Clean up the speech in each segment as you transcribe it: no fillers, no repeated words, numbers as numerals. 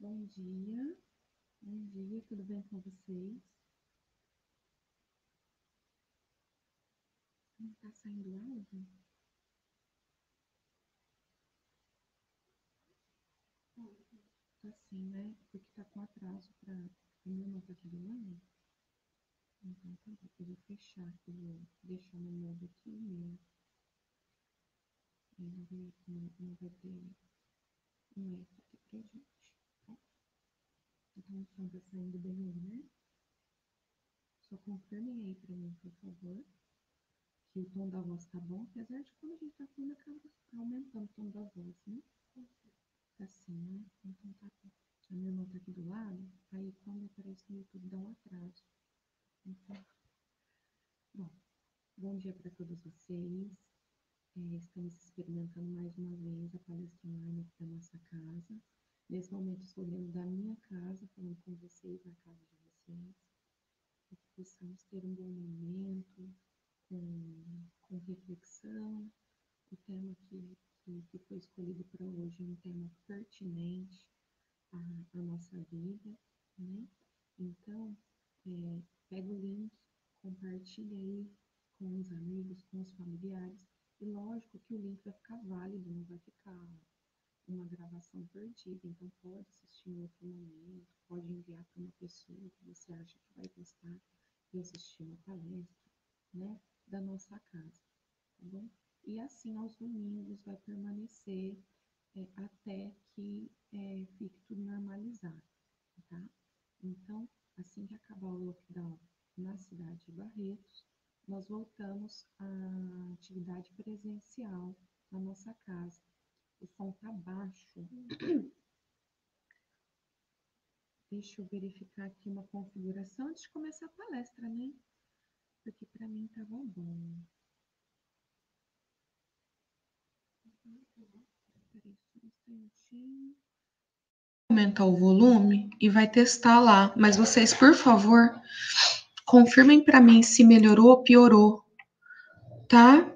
Bom dia. Bom dia, tudo bem com vocês? Não está saindo áudio? Tá sim, né? Porque tá com atraso para o meu não tá aqui do lado. Então tá bom, eu vou fechar aqui, vou deixar no modo aqui meu. Não vai ter um eco aqui pra gente, tá? Então o som tá saindo bem aí, né? Só confirmem aí pra mim, por favor, que o tom da voz tá bom, apesar de quando a gente tá falando, acaba aumentando o tom da voz, né? Tá assim, né? Então tá bom. A minha irmã tá aqui do lado, aí quando aparece no YouTube dá um atraso. Então, bom dia para todos vocês. Estamos experimentando mais uma vez a palestra online aqui da nossa casa. Nesse momento estou dentro da minha casa, falando com vocês na casa de vocês, para que possamos ter um bom momento, com reflexão. O tema que foi escolhido para hoje é um tema pertinente à nossa vida, né? Então, pega o link, compartilha aí com os amigos, com os familiares, e lógico que o link vai ficar válido, não vai ficar uma gravação perdida, então pode assistir em outro momento, pode enviar para uma pessoa que você acha que vai gostar de assistir uma palestra, né, da nossa casa, tá bom? E assim, aos domingos, vai permanecer até que fique tudo normalizado, tá? Então, assim que acabar o lockdown na cidade de Barretos, nós voltamos à atividade presencial na nossa casa. O som tá baixo. Deixa eu verificar aqui uma configuração antes de começar a palestra, né? Porque para mim tava bom. Peraí, só um instantinho. Aumentar o volume e vai testar lá. Mas vocês, por favor, confirmem para mim se melhorou ou piorou, tá?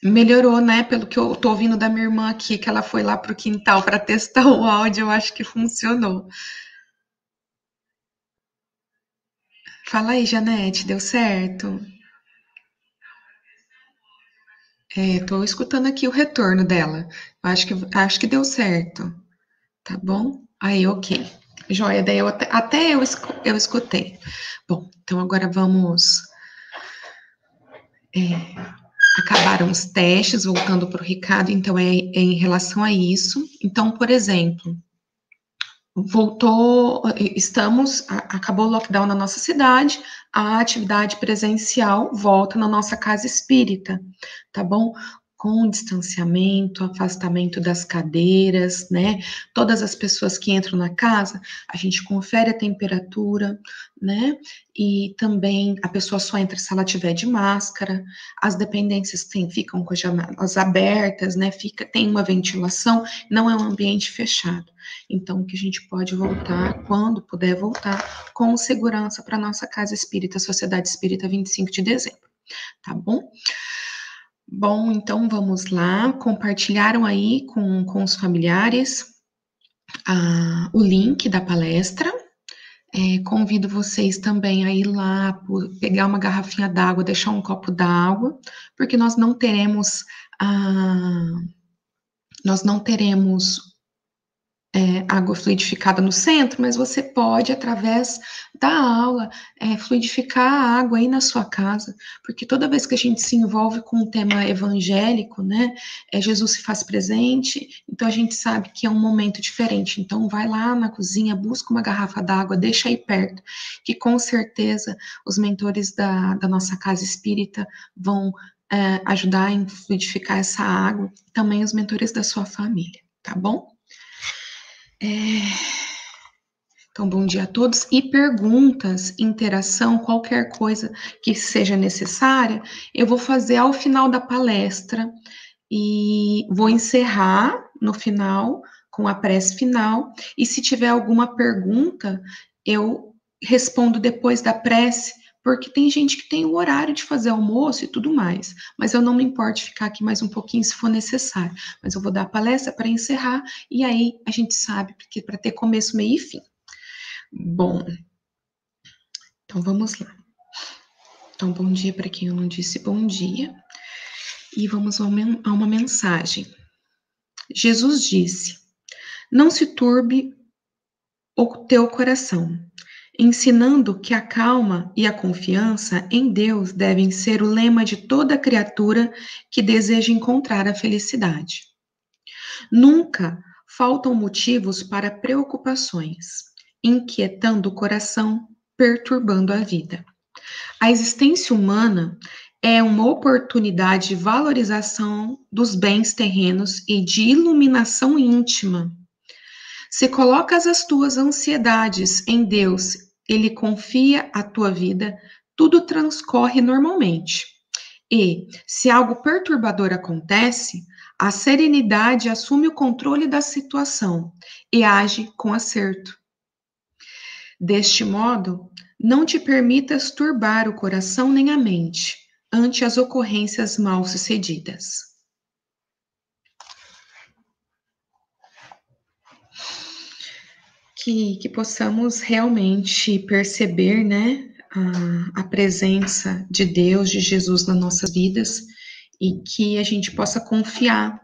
Melhorou, né? Pelo que eu tô ouvindo da minha irmã aqui, que ela foi lá pro quintal para testar o áudio, eu acho que funcionou. Fala aí, Janete, deu certo? Tô escutando aqui o retorno dela. Acho que deu certo, tá bom? Aí, ok. Joia, daí eu escutei. Bom, então agora vamos acabaram os testes, voltando para o Ricardo, então é em relação a isso. Então, por exemplo, acabou o lockdown na nossa cidade, a atividade presencial volta na nossa casa espírita, tá bom? Com distanciamento, afastamento das cadeiras, né? Todas as pessoas que entram na casa, a gente confere a temperatura, né? E também a pessoa só entra se ela tiver de máscara. As dependências ficam com as janelas abertas, né? Tem uma ventilação, não é um ambiente fechado. Então, que a gente pode voltar, quando puder voltar, com segurança para nossa casa espírita, Sociedade Espírita 25 de dezembro, tá bom? Bom, então vamos lá. Compartilharam aí com os familiares o link da palestra. Convido vocês também a ir lá, pegar uma garrafinha d'água, deixar um copo d'água, porque nós não teremos água fluidificada no centro, mas você pode, através da aula, fluidificar a água aí na sua casa, porque toda vez que a gente se envolve com um tema evangélico, né, Jesus se faz presente, então a gente sabe que é um momento diferente. Então vai lá na cozinha, busca uma garrafa d'água, deixa aí perto, que com certeza os mentores da nossa casa espírita vão ajudar a fluidificar essa água, também os mentores da sua família, tá bom? Então, bom dia a todos. E perguntas, interação, qualquer coisa que seja necessária, eu vou fazer ao final da palestra e vou encerrar no final, com a prece final. E se tiver alguma pergunta, eu respondo depois da prece, porque tem gente que tem o horário de fazer almoço e tudo mais, mas eu não me importo de ficar aqui mais um pouquinho se for necessário, mas eu vou dar a palestra para encerrar, e aí a gente sabe, porque para ter começo, meio e fim. Bom, então vamos lá. Então, bom dia para quem eu não disse bom dia, e vamos a uma mensagem. Jesus disse: não se turbe o teu coração, ensinando que a calma e a confiança em Deus devem ser o lema de toda criatura que deseja encontrar a felicidade. Nunca faltam motivos para preocupações, inquietando o coração, perturbando a vida. A existência humana é uma oportunidade de valorização dos bens terrenos e de iluminação íntima. Se colocas as tuas ansiedades em Deus, Ele confia a tua vida, tudo transcorre normalmente. E, se algo perturbador acontece, a serenidade assume o controle da situação e age com acerto. Deste modo, não te permitas turbar o coração nem a mente ante as ocorrências mal-sucedidas. Que possamos realmente perceber, né, a presença de Deus, de Jesus nas nossas vidas, e que a gente possa confiar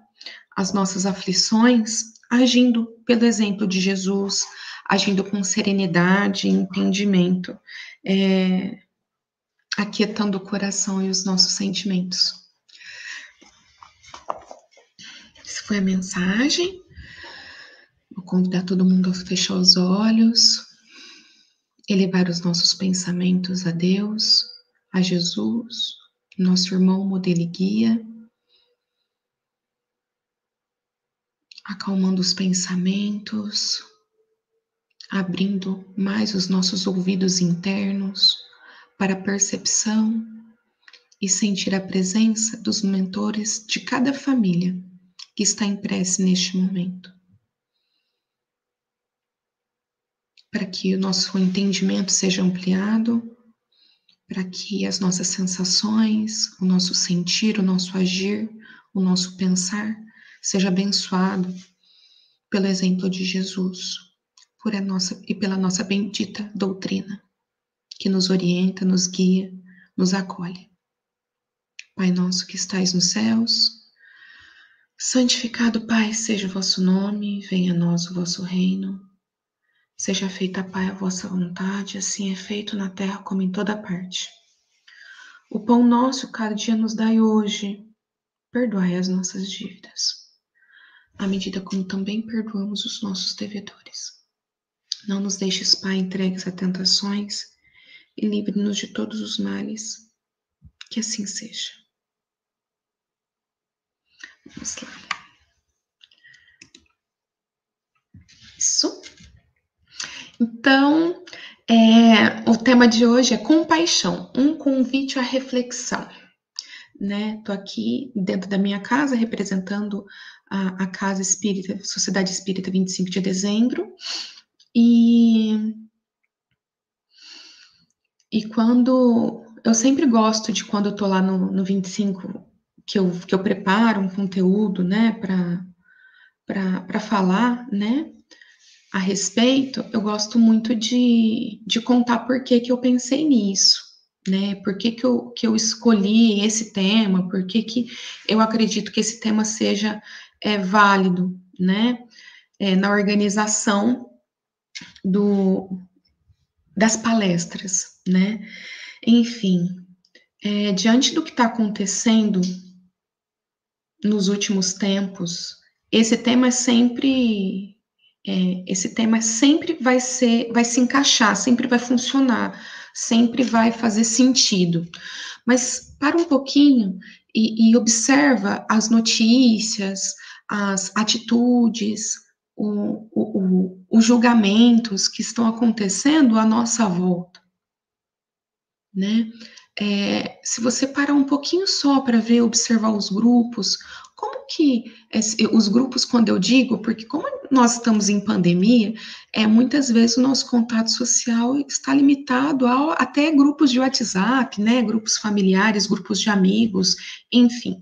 as nossas aflições agindo pelo exemplo de Jesus, agindo com serenidade e entendimento, aquietando o coração e os nossos sentimentos. Essa foi a mensagem. Vou convidar todo mundo a fechar os olhos, elevar os nossos pensamentos a Deus, a Jesus, nosso irmão, modelo e guia, acalmando os pensamentos, abrindo mais os nossos ouvidos internos para a percepção e sentir a presença dos mentores de cada família que está em prece neste momento. Para que o nosso entendimento seja ampliado, para que as nossas sensações, o nosso sentir, o nosso agir, o nosso pensar seja abençoado pelo exemplo de Jesus, e pela nossa bendita doutrina, que nos orienta, nos guia, nos acolhe. Pai nosso que estais nos céus, santificado, Pai, seja o vosso nome, venha a nós o vosso reino. Seja feita, Pai, a vossa vontade, assim é feito na terra como em toda parte. O pão nosso cada dia nos dai hoje. Perdoai as nossas dívidas, à medida como também perdoamos os nossos devedores. Não nos deixes, Pai, entregues a tentações e livre-nos de todos os males. Que assim seja. Vamos lá. Isso. Então, o tema de hoje é compaixão, um convite à reflexão. Né? Tô aqui dentro da minha casa, representando a Casa Espírita, Sociedade Espírita 25 de dezembro, e quando, eu sempre gosto de quando eu tô lá no 25, que eu preparo um conteúdo, né, para falar, né, a respeito, eu gosto muito de contar por que eu pensei nisso, né? Por que eu escolhi esse tema, por que eu acredito que esse tema seja válido, né? Na organização das palestras, né? Enfim, diante do que está acontecendo nos últimos tempos, esse tema sempre vai se encaixar, sempre vai funcionar, sempre vai fazer sentido. Mas para um pouquinho e observa as notícias, as atitudes, os julgamentos que estão acontecendo à nossa volta, né? Se você parar um pouquinho só para ver, observar os grupos, como que os grupos, quando eu digo, porque como nós estamos em pandemia, muitas vezes o nosso contato social está limitado até grupos de WhatsApp, né, grupos familiares, grupos de amigos, enfim.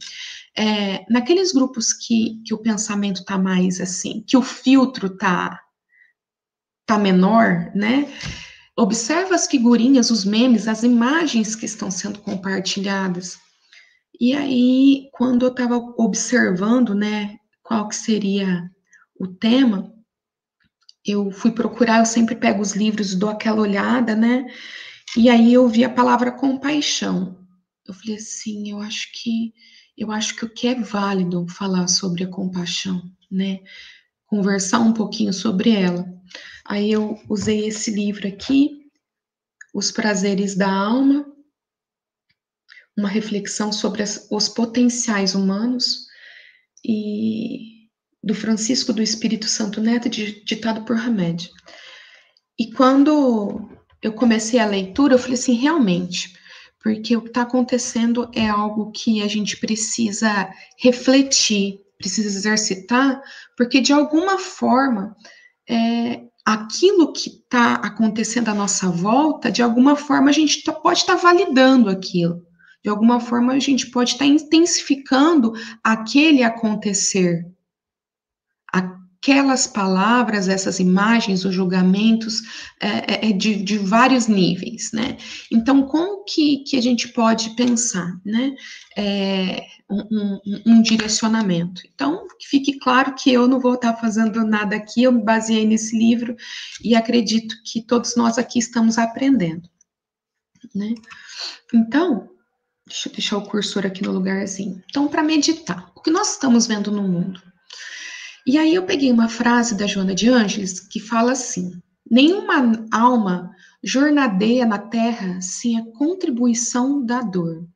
Naqueles grupos que o pensamento está mais assim, que o filtro tá menor, né, observa as figurinhas, os memes, as imagens que estão sendo compartilhadas. E aí, quando eu estava observando, né, qual que seria o tema, eu fui procurar, eu sempre pego os livros, dou aquela olhada, né, e aí eu vi a palavra compaixão. Eu falei assim, eu acho que o que é válido falar sobre a compaixão, né, conversar um pouquinho sobre ela. Aí eu usei esse livro aqui, Os Prazeres da Alma, uma reflexão sobre os potenciais humanos, e do Francisco do Espírito Santo Neto, ditado por Hamed. E quando eu comecei a leitura, eu falei assim, realmente, porque o que está acontecendo é algo que a gente precisa refletir, precisa exercitar, porque de alguma forma, aquilo que está acontecendo à nossa volta, de alguma forma a gente pode estar validando aquilo. De alguma forma a gente pode estar intensificando aquele acontecer. Aquelas palavras, essas imagens, os julgamentos de vários níveis, né? Então, como que a gente pode pensar, né? Um direcionamento. Então, fique claro que eu não vou estar fazendo nada aqui, eu me baseei nesse livro e acredito que todos nós aqui estamos aprendendo, né? Então, deixa eu deixar o cursor aqui no lugarzinho. Então, para meditar, o que nós estamos vendo no mundo? E aí eu peguei uma frase da Joana de Ângeles que fala assim: nenhuma alma jornadeia na terra sem a contribuição da dor.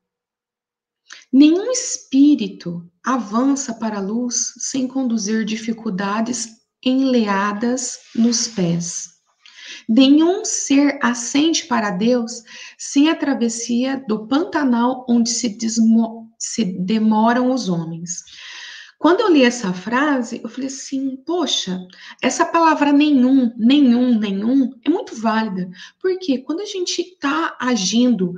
Nenhum espírito avança para a luz sem conduzir dificuldades enleadas nos pés. Nenhum ser ascende para Deus sem a travessia do Pantanal onde se demoram os homens. Quando eu li essa frase, eu falei assim, poxa, essa palavra nenhum é muito válida, porque quando a gente está agindo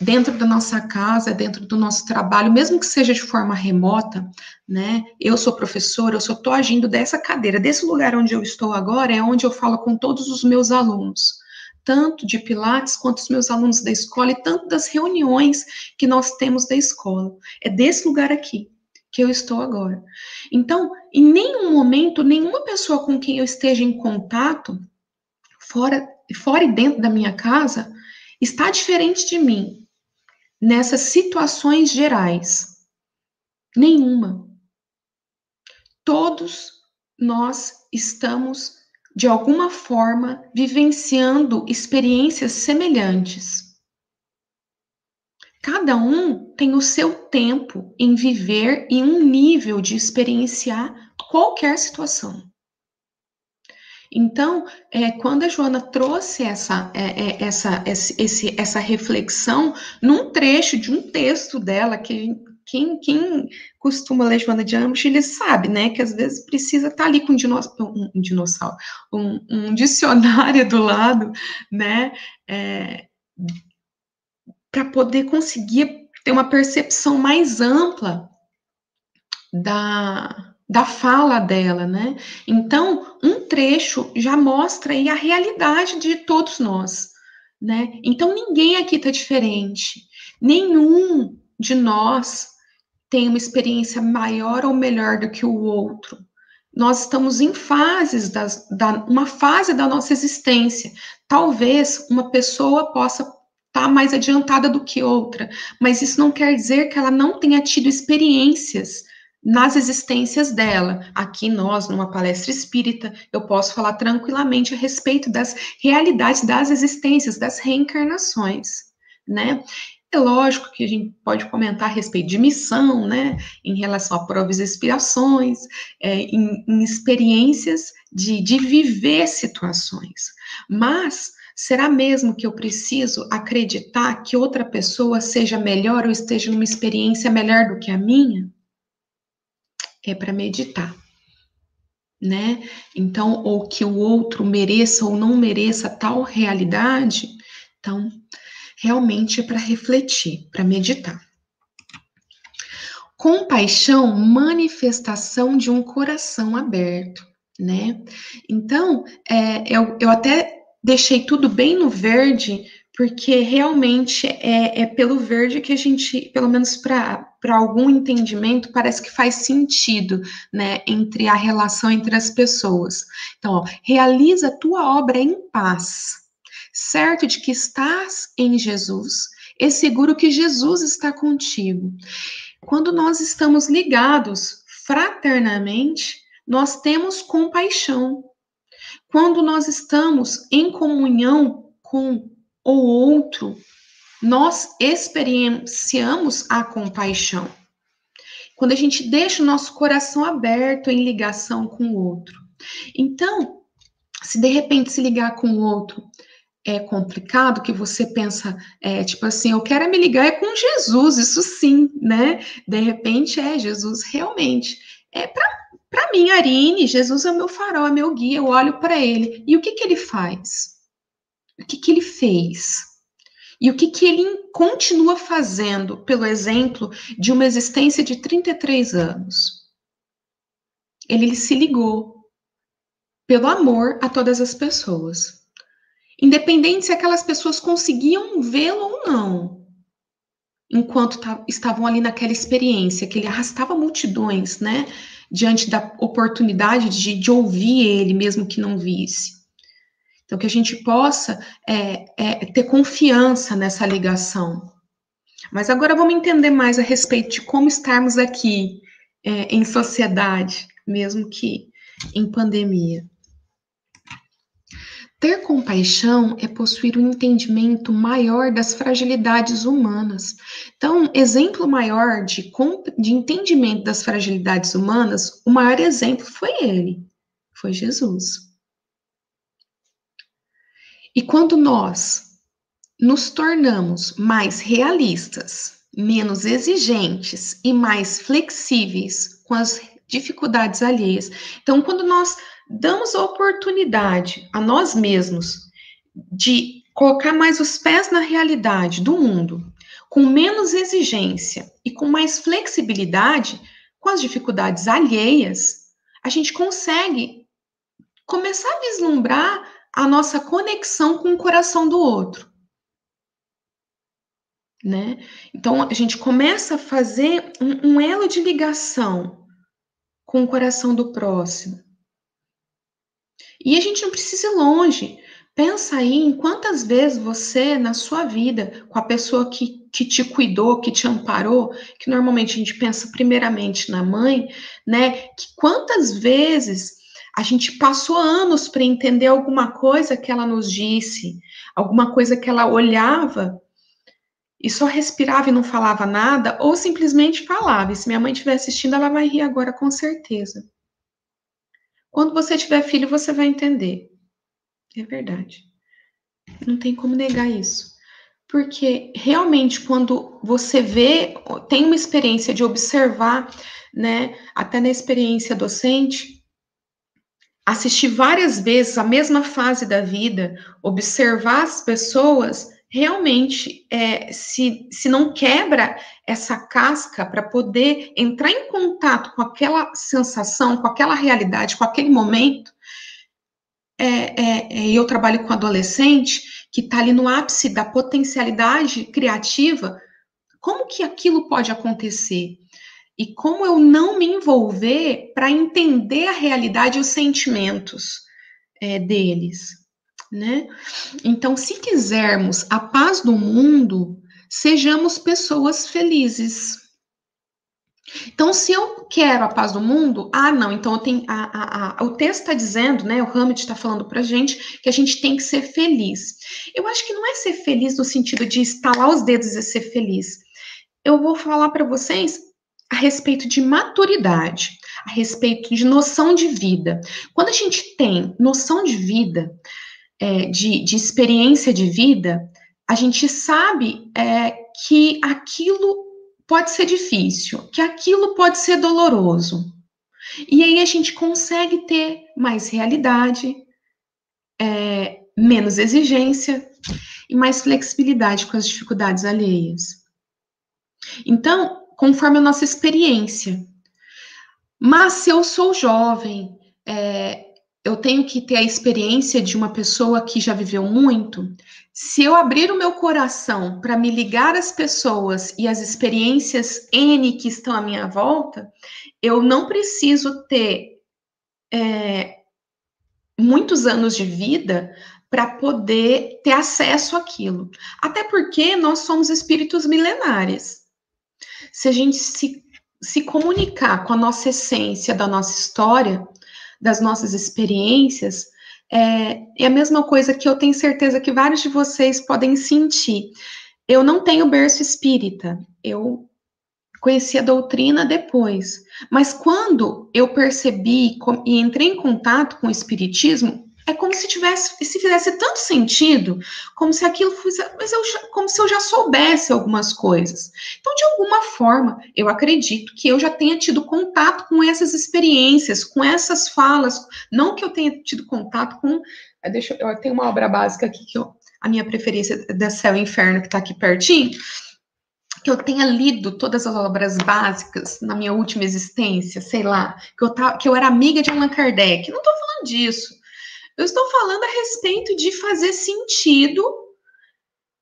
dentro da nossa casa, dentro do nosso trabalho, mesmo que seja de forma remota, né? Eu sou professora, eu só estou agindo dessa cadeira, desse lugar onde eu estou agora, é onde eu falo com todos os meus alunos, tanto de Pilates quanto os meus alunos da escola e tanto das reuniões que nós temos da escola. É desse lugar aqui que eu estou agora. Então, em nenhum momento, nenhuma pessoa com quem eu esteja em contato, fora e dentro da minha casa, está diferente de mim, nessas situações gerais. Nenhuma. Todos nós estamos, de alguma forma, vivenciando experiências semelhantes. Cada um tem o seu tempo em viver e um nível de experienciar qualquer situação. Então, quando a Joana trouxe essa reflexão num trecho de um texto dela, que quem costuma ler Joana de Ângeles, ele sabe, né, que às vezes precisa estar ali com um dicionário do lado, né, para poder conseguir ter uma percepção mais ampla da fala dela, né? Então, um trecho já mostra aí a realidade de todos nós, né? Então, ninguém aqui está diferente. Nenhum de nós tem uma experiência maior ou melhor do que o outro. Nós estamos em fases, uma fase da nossa existência. Talvez uma pessoa possa estar mais adiantada do que outra, mas isso não quer dizer que ela não tenha tido experiências nas existências dela. Aqui nós, numa palestra espírita, eu posso falar tranquilamente a respeito das realidades das existências, das reencarnações, né? É lógico que a gente pode comentar a respeito de missão, né, em relação a provas e expiações, em experiências de viver situações. Mas será mesmo que eu preciso acreditar que outra pessoa seja melhor ou esteja numa experiência melhor do que a minha? é para meditar, né? Então, ou que o outro mereça ou não mereça tal realidade, então, realmente é para refletir, para meditar. Compaixão, manifestação de um coração aberto, né? Então, eu até deixei tudo bem no verde, porque realmente é pelo verde que a gente, pelo menos para algum entendimento, parece que faz sentido, né, entre a relação entre as pessoas. Então, ó, realiza a tua obra em paz, certo de que estás em Jesus, e seguro que Jesus está contigo. Quando nós estamos ligados fraternamente, nós temos compaixão. Quando nós estamos em comunhão com o outro, nós experienciamos a compaixão. Quando a gente deixa o nosso coração aberto em ligação com o outro. Então, se de repente se ligar com o outro é complicado, que você pensa, tipo assim, eu quero me ligar com Jesus, isso sim, né? De repente, Jesus realmente. Para mim, Arine, Jesus é o meu farol, é meu guia, eu olho para ele. E o que ele faz? O que ele fez? E o que ele continua fazendo, pelo exemplo de uma existência de 33 anos? Ele se ligou pelo amor a todas as pessoas. Independente se aquelas pessoas conseguiam vê-lo ou não, enquanto estavam ali naquela experiência, que ele arrastava multidões, né, diante da oportunidade de ouvir ele, mesmo que não visse. Então, que a gente possa ter confiança nessa ligação. Mas agora vamos entender mais a respeito de como estarmos aqui em sociedade, mesmo que em pandemia. Ter compaixão é possuir um entendimento maior das fragilidades humanas. Então, exemplo maior de entendimento das fragilidades humanas, o maior exemplo foi ele, foi Jesus. E quando nós nos tornamos mais realistas, menos exigentes e mais flexíveis com as dificuldades alheias, então, quando nós damos a oportunidade a nós mesmos de colocar mais os pés na realidade do mundo, com menos exigência e com mais flexibilidade com as dificuldades alheias, a gente consegue começar a vislumbrar a nossa conexão com o coração do outro, né? Então, a gente começa a fazer um elo de ligação com o coração do próximo. E a gente não precisa ir longe. Pensa aí em quantas vezes você, na sua vida, com a pessoa que te cuidou, que te amparou, que normalmente a gente pensa primeiramente na mãe, né? Que quantas vezes a gente passou anos para entender alguma coisa que ela nos disse, alguma coisa que ela olhava e só respirava e não falava nada, ou simplesmente falava. E se minha mãe estiver assistindo, ela vai rir agora com certeza. Quando você tiver filho, você vai entender. É verdade. Não tem como negar isso. Porque realmente, quando você vê, tem uma experiência de observar, né, até na experiência docente, assistir várias vezes a mesma fase da vida, observar as pessoas, realmente, se não quebra essa casca para poder entrar em contato com aquela sensação, com aquela realidade, com aquele momento, eu trabalho com adolescente que está ali no ápice da potencialidade criativa, como que aquilo pode acontecer? E como eu não me envolver para entender a realidade e os sentimentos deles, né? Então, se quisermos a paz do mundo, sejamos pessoas felizes. Então, se eu quero a paz do mundo, não, então eu tenho, o texto está dizendo, né, o Hammett está falando para a gente que a gente tem que ser feliz. Eu acho que não é ser feliz no sentido de estalar os dedos e ser feliz. Eu vou falar para vocês a respeito de maturidade, a respeito de noção de vida. Quando a gente tem noção de vida, de experiência de vida, a gente sabe que aquilo pode ser difícil, que aquilo pode ser doloroso, E aí a gente consegue ter mais realidade, menos exigência e mais flexibilidade com as dificuldades alheias. Então, conforme a nossa experiência. Mas se eu sou jovem, eu tenho que ter a experiência de uma pessoa que já viveu muito. Se eu abrir o meu coração para me ligar às pessoas e às experiências N que estão à minha volta, eu não preciso ter muitos anos de vida para poder ter acesso àquilo. Até porque nós somos espíritos milenares. Se a gente se comunicar com a nossa essência da nossa história, das nossas experiências, é a mesma coisa que eu tenho certeza que vários de vocês podem sentir. Eu não tenho berço espírita, eu conheci a doutrina depois, mas quando eu percebi e entrei em contato com o espiritismo, é como se fizesse tanto sentido, como se aquilo fosse, como se eu já soubesse algumas coisas. Então, de alguma forma, eu acredito que eu já tenha tido contato com essas experiências, com essas falas, não que eu tenha tido contato com, eu tenho uma obra básica aqui a minha preferência é da Céu e Inferno, que está aqui pertinho, que eu tenha lido todas as obras básicas na minha última existência, sei lá, que eu era amiga de Allan Kardec. Não estou falando disso. Eu estou falando a respeito de fazer sentido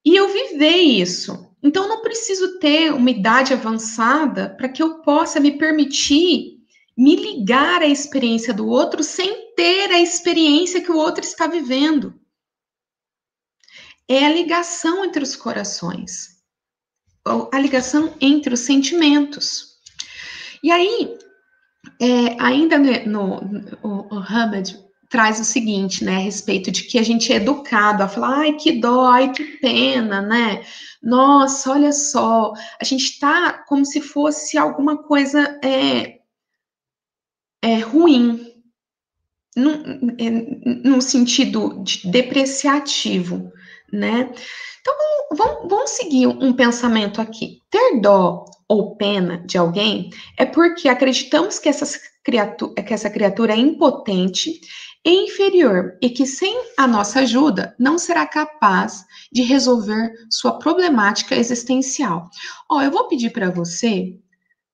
e eu viver isso. Então, não preciso ter uma idade avançada para que eu possa me permitir me ligar à experiência do outro sem ter a experiência que o outro está vivendo. É a ligação entre os corações, a ligação entre os sentimentos. E aí, ainda o Hamed traz o seguinte, né, a respeito de que a gente é educado a falar, ai, que dó, ai, que pena, né? Nossa, olha só, a gente tá como se fosse alguma coisa ruim, num sentido de depreciativo, né? Então, vamos seguir um pensamento aqui. Ter dó ou pena de alguém é porque acreditamos que essa criatura é impotente e inferior e que sem a nossa ajuda não será capaz de resolver sua problemática existencial. Eu vou pedir para você,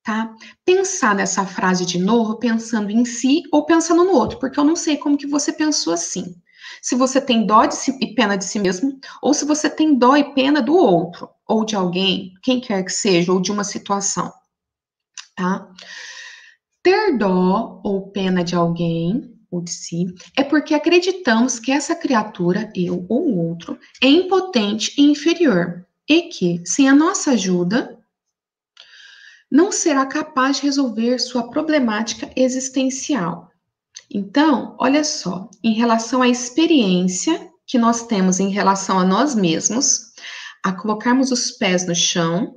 tá? Pensar nessa frase de novo, pensando em si ou pensando no outro, porque eu não sei como que você pensou assim. Se você tem dó de si e pena de si mesmo, ou se você tem dó e pena do outro, ou de alguém, quem quer que seja, ou de uma situação, tá? Ter dó ou pena de alguém ou de si é porque acreditamos que essa criatura, eu ou outro, é impotente e inferior, e que, sem a nossa ajuda, não será capaz de resolver sua problemática existencial. Então, olha só, em relação à experiência que nós temos em relação a nós mesmos, a colocarmos os pés no chão,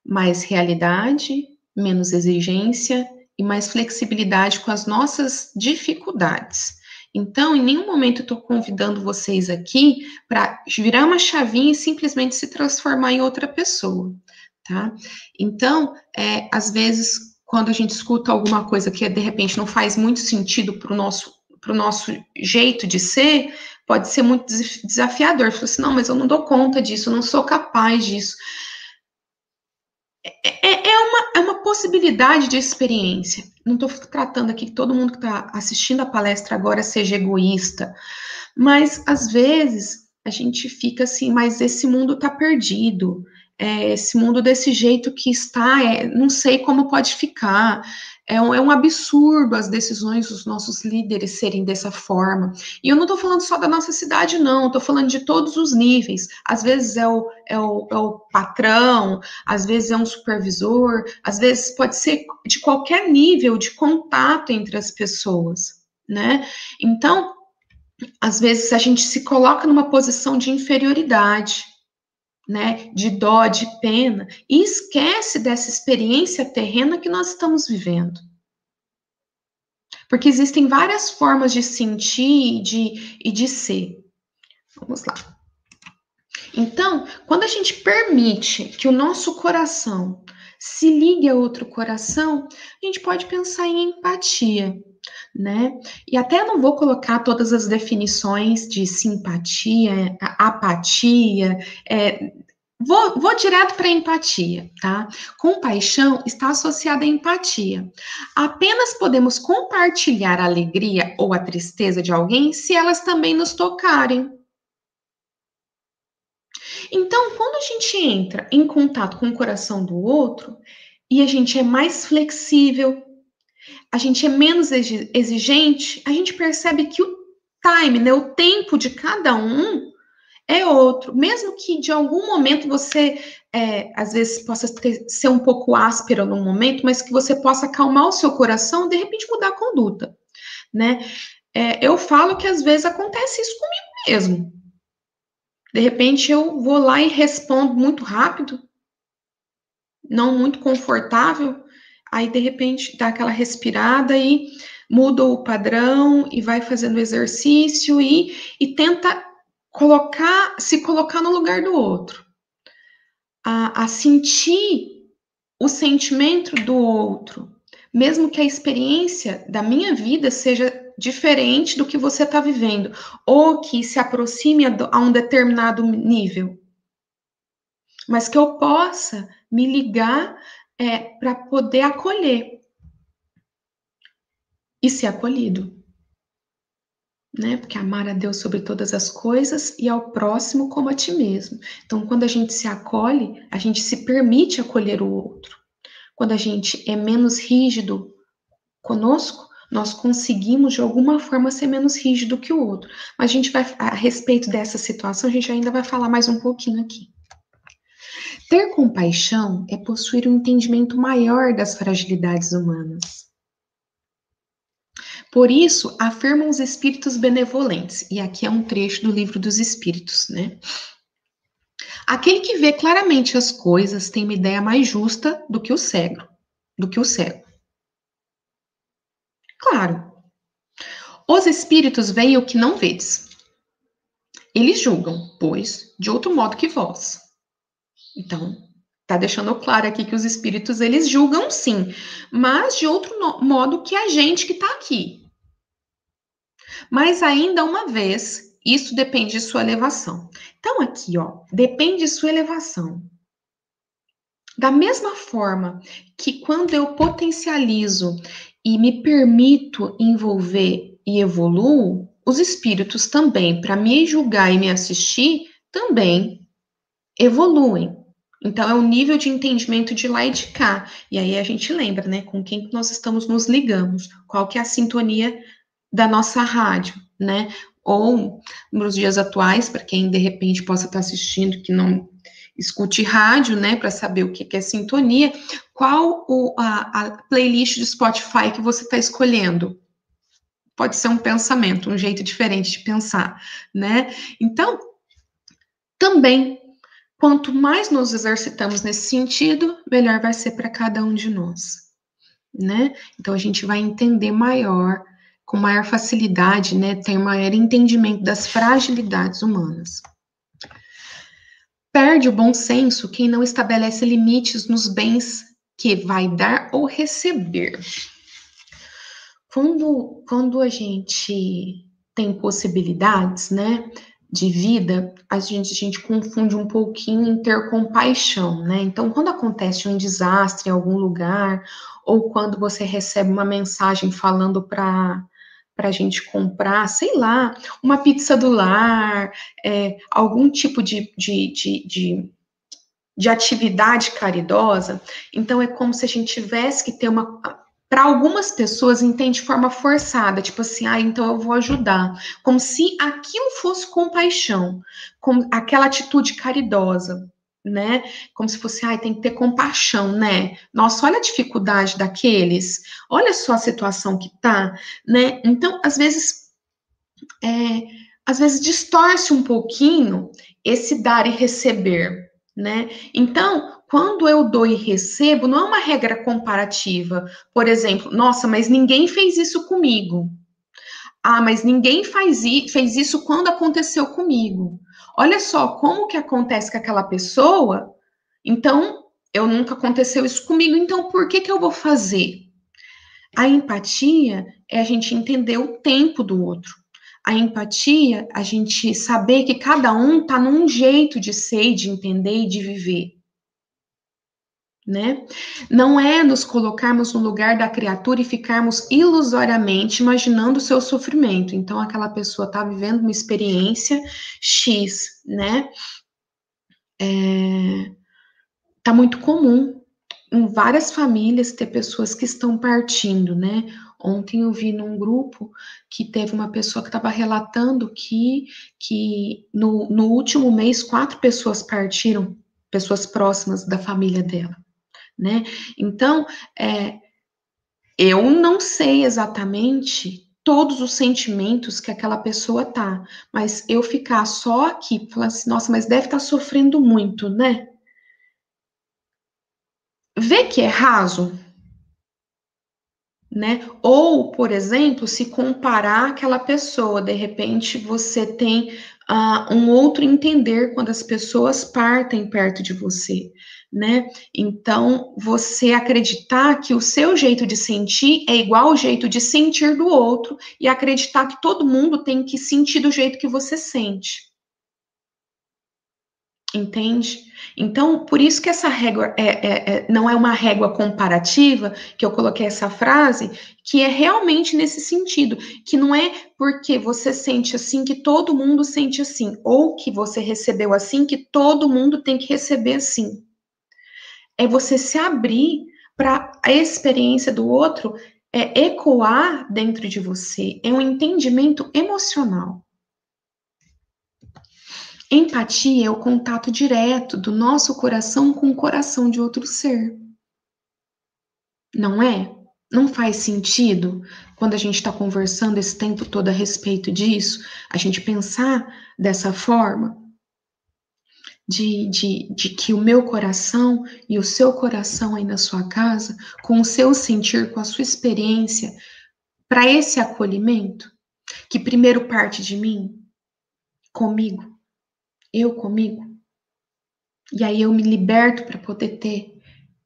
mais realidade, menos exigência e mais flexibilidade com as nossas dificuldades. Então, em nenhum momento eu estou convidando vocês aqui para virar uma chavinha e simplesmente se transformar em outra pessoa, tá? Então, às vezes, quando a gente escuta alguma coisa que de repente não faz muito sentido para o nosso jeito de ser, pode ser muito desafiador. Falar assim, não, mas eu não dou conta disso, eu não sou capaz disso. É uma possibilidade de experiência. Não estou tratando aqui que todo mundo que está assistindo a palestra agora seja egoísta, mas às vezes a gente fica assim, mas esse mundo está perdido, esse mundo desse jeito que está, não sei como pode ficar. É um absurdo as decisões dos nossos líderes serem dessa forma. E eu não estou falando só da nossa cidade, não, estou falando de todos os níveis. Às vezes é o patrão, às vezes é um supervisor, às vezes pode ser de qualquer nível de contato entre as pessoas, né? Então, às vezes a gente se coloca numa posição de inferioridade, né, de dó, de pena, e esquece dessa experiência terrena que nós estamos vivendo. Porque existem várias formas de sentir e de ser. Vamos lá. Então, quando a gente permite que o nosso coração se ligue a outro coração, a gente pode pensar em empatia, né? E até não vou colocar todas as definições de simpatia, apatia, vou direto para empatia, tá? Compaixão está associada à empatia. Apenas podemos compartilhar a alegria ou a tristeza de alguém se elas também nos tocarem. Então, quando a gente entra em contato com o coração do outro e a gente é mais flexível, a gente é menos exigente, a gente percebe que o time, né, o tempo de cada um é outro. Mesmo que de algum momento você, às vezes, possa ser um pouco áspero num momento, mas que você possa acalmar o seu coração e, de repente, mudar a conduta, né? Eu falo que, às vezes, acontece isso comigo mesmo. De repente, eu vou lá e respondo muito rápido, não muito confortável, aí, de repente, dá aquela respirada e muda o padrão e vai fazendo exercício e tenta se colocar no lugar do outro, a sentir o sentimento do outro, mesmo que a experiência da minha vida seja diferente do que você está vivendo, ou que se aproxime a um determinado nível, mas que eu possa me ligar para poder acolher e ser acolhido. Né? Porque amar a Deus sobre todas as coisas e ao próximo como a ti mesmo. Então, quando a gente se acolhe, a gente se permite acolher o outro. Quando a gente é menos rígido conosco, nós conseguimos de alguma forma ser menos rígido que o outro. Mas a gente vai, a respeito dessa situação, a gente ainda vai falar mais um pouquinho aqui. Ter compaixão é possuir um entendimento maior das fragilidades humanas. Por isso, afirmam os espíritos benevolentes, e aqui é um trecho do Livro dos Espíritos, né? Aquele que vê claramente as coisas tem uma ideia mais justa do que o cego. Claro, os espíritos veem o que não vedes. Eles julgam, pois, de outro modo que vós. Então, tá deixando claro aqui que os espíritos, eles julgam sim, mas de outro modo que a gente que tá aqui. Mas ainda uma vez, isso depende de sua elevação. Então, aqui, ó, depende de sua elevação. Da mesma forma que quando eu potencializo e me permito envolver e evoluo, os espíritos também, para me julgar e me assistir, também evoluem. Então, é o nível de entendimento de lá e de cá. E aí a gente lembra, né, com quem nós estamos nos ligamos, qual que é a sintonia da nossa rádio, né? Ou nos dias atuais, para quem de repente possa estar assistindo que não escute rádio, né, para saber o que é sintonia, qual a playlist de Spotify que você está escolhendo? Pode ser um pensamento, um jeito diferente de pensar, né? Então, também, quanto mais nos exercitamos nesse sentido, melhor vai ser para cada um de nós, né? Então, a gente vai entender maior, com maior facilidade, né, ter maior entendimento das fragilidades humanas. Perde o bom senso quem não estabelece limites nos bens que vai dar ou receber. Quando a gente tem possibilidades, né, de vida, a gente confunde um pouquinho em ter compaixão, né? Então, quando acontece um desastre em algum lugar, ou quando você recebe uma mensagem falando para a gente comprar, sei lá, uma pizza do lar, algum tipo de atividade caridosa, então é como se a gente tivesse que ter uma. Para algumas pessoas, entende de forma forçada, tipo assim, então eu vou ajudar. Como se aquilo fosse compaixão, como aquela atitude caridosa, né? Como se fosse, tem que ter compaixão, né? Nossa, olha a dificuldade daqueles, olha só a situação que tá, né? Então, às vezes distorce um pouquinho esse dar e receber, né? Então, quando eu dou e recebo, não é uma regra comparativa. Por exemplo, nossa, mas ninguém fez isso comigo. Mas ninguém fez isso quando aconteceu comigo. Olha só como que acontece com aquela pessoa. Então, Eu nunca aconteceu isso comigo, então por que que eu vou fazer? A empatia é a gente entender o tempo do outro. A empatia, a gente saber que cada um tá num jeito de ser, de entender e de viver, né? Não é nos colocarmos no lugar da criatura e ficarmos ilusoriamente imaginando o seu sofrimento. Então, aquela pessoa tá vivendo uma experiência X, né? Tá muito comum em várias famílias ter pessoas que estão partindo, né? Ontem eu vi num grupo que teve uma pessoa que estava relatando que no último mês 4 pessoas partiram, pessoas próximas da família dela, né? Então, eu não sei exatamente todos os sentimentos que aquela pessoa tá, mas eu ficar só aqui, falar assim, nossa, mas deve estar sofrendo muito, né? Vê que é raso, né? Ou, por exemplo, se comparar aquela pessoa, de repente você tem um outro entender quando as pessoas partem perto de você, né? Então, você acreditar que o seu jeito de sentir é igual ao jeito de sentir do outro e acreditar que todo mundo tem que sentir do jeito que você sente. Entende? Então, por isso que essa régua não é uma régua comparativa, que eu coloquei essa frase, que é realmente nesse sentido, que não é porque você sente assim que todo mundo sente assim, ou que você recebeu assim que todo mundo tem que receber assim. É você se abrir para a experiência do outro ecoar dentro de você. É um entendimento emocional. Empatia é o contato direto do nosso coração com o coração de outro ser. Não é? Não faz sentido, quando a gente está conversando esse tempo todo a respeito disso, a gente pensar dessa forma, de que o meu coração e o seu coração aí na sua casa, com o seu sentir, com a sua experiência, para esse acolhimento, que primeiro parte de mim, comigo, eu comigo, e aí eu me liberto para poder ter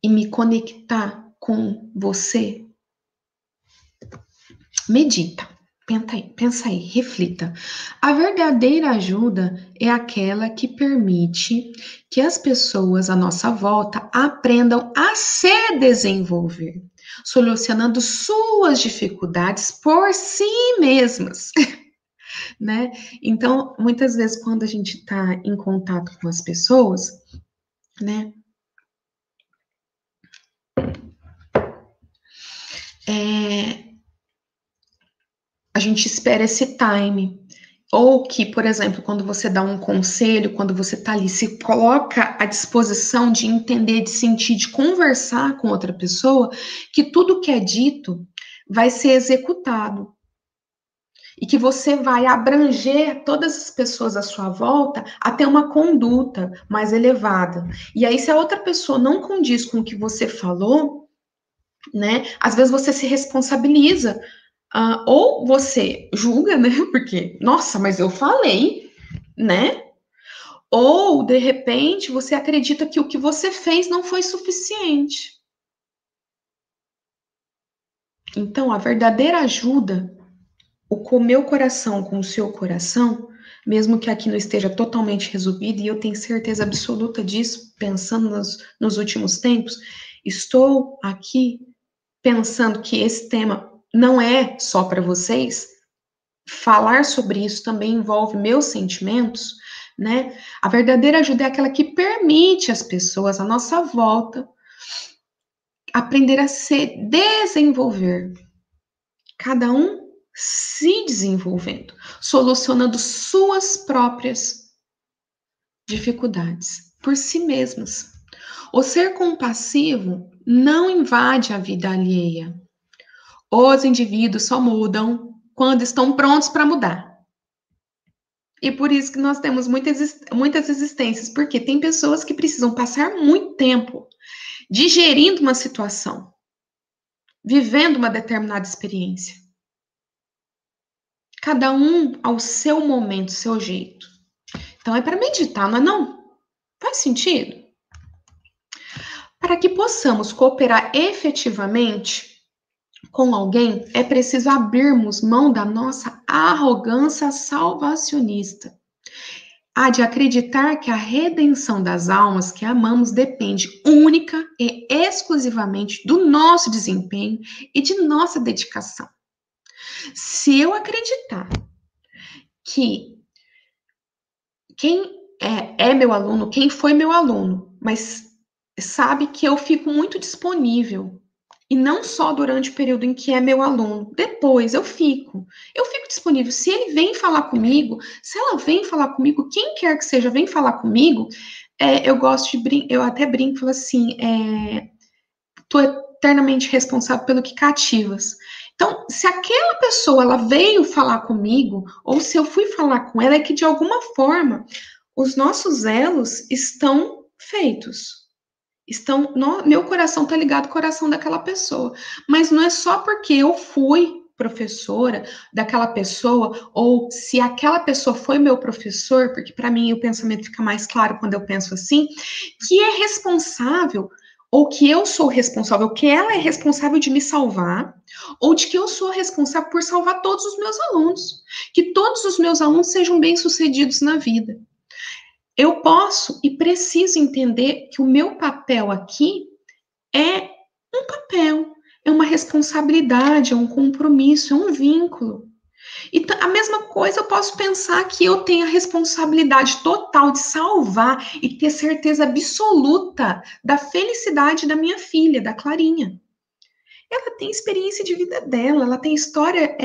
e me conectar com você. Medita, pensa aí, reflita. A verdadeira ajuda é aquela que permite que as pessoas à nossa volta aprendam a se desenvolver, solucionando suas dificuldades por si mesmas, né? Então, muitas vezes, quando a gente está em contato com as pessoas, né? A gente espera esse time. Ou que, por exemplo, quando você dá um conselho, quando você está ali, se coloca à disposição de entender, de sentir, de conversar com outra pessoa, que tudo que é dito vai ser executado. E que você vai abranger todas as pessoas à sua volta a ter uma conduta mais elevada. E aí, se a outra pessoa não condiz com o que você falou, né? Às vezes você se responsabiliza. Ou você julga, né? Porque, nossa, mas eu falei, né? Ou, de repente, você acredita que o que você fez não foi suficiente. Então, a verdadeira ajuda, o meu coração com o seu coração, mesmo que aqui não esteja totalmente resolvido, e eu tenho certeza absoluta disso, pensando nos últimos tempos, estou aqui pensando que esse tema não é só para vocês. Falar sobre isso também envolve meus sentimentos, né? A verdadeira ajuda é aquela que permite às pessoas à nossa volta aprender a se desenvolver, cada um se desenvolvendo, solucionando suas próprias dificuldades por si mesmas. O ser compassivo não invade a vida alheia. Os indivíduos só mudam quando estão prontos para mudar. E por isso que nós temos muitas existências, porque tem pessoas que precisam passar muito tempo digerindo uma situação, vivendo uma determinada experiência. Cada um ao seu momento, seu jeito. Então é para meditar, não é não? Faz sentido? Para que possamos cooperar efetivamente com alguém, é preciso abrirmos mão da nossa arrogância salvacionista. Há de acreditar que a redenção das almas que amamos depende única e exclusivamente do nosso desempenho e de nossa dedicação. Se eu acreditar que quem é meu aluno, quem foi meu aluno, mas sabe que eu fico muito disponível, e não só durante o período em que é meu aluno, depois eu fico disponível. Se ele vem falar comigo, se ela vem falar comigo, quem quer que seja, vem falar comigo, eu gosto de eu até brinco, falo assim, tu é eternamente responsável pelo que cativas. Então, se aquela pessoa, ela veio falar comigo, ou se eu fui falar com ela, é que de alguma forma, os nossos elos estão feitos. Meu coração está ligado ao coração daquela pessoa. Mas não é só porque eu fui professora daquela pessoa, ou se aquela pessoa foi meu professor, porque para mim o pensamento fica mais claro quando eu penso assim, que é responsável, ou que eu sou responsável, que ela é responsável de me salvar, ou de que eu sou responsável por salvar todos os meus alunos. Que todos os meus alunos sejam bem-sucedidos na vida. Eu posso e preciso entender que o meu papel aqui é um papel, é uma responsabilidade, é um compromisso, é um vínculo. E a mesma coisa eu posso pensar que eu tenho a responsabilidade total de salvar e ter certeza absoluta da felicidade da minha filha, da Clarinha. Ela tem experiência de vida dela, ela tem história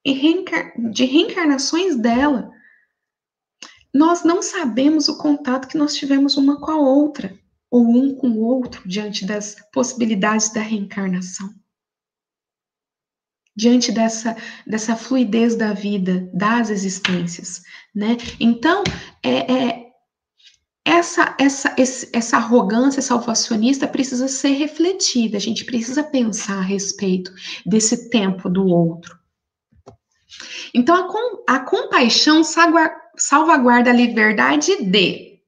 de reencarnações dela. Nós não sabemos o contato que nós tivemos uma com a outra, ou um com o outro, diante das possibilidades da reencarnação. Diante dessa fluidez da vida, das existências, né? Então, essa arrogância salvacionista precisa ser refletida, a gente precisa pensar a respeito desse tempo do outro. Então, a compaixão salvaguarda a liberdade de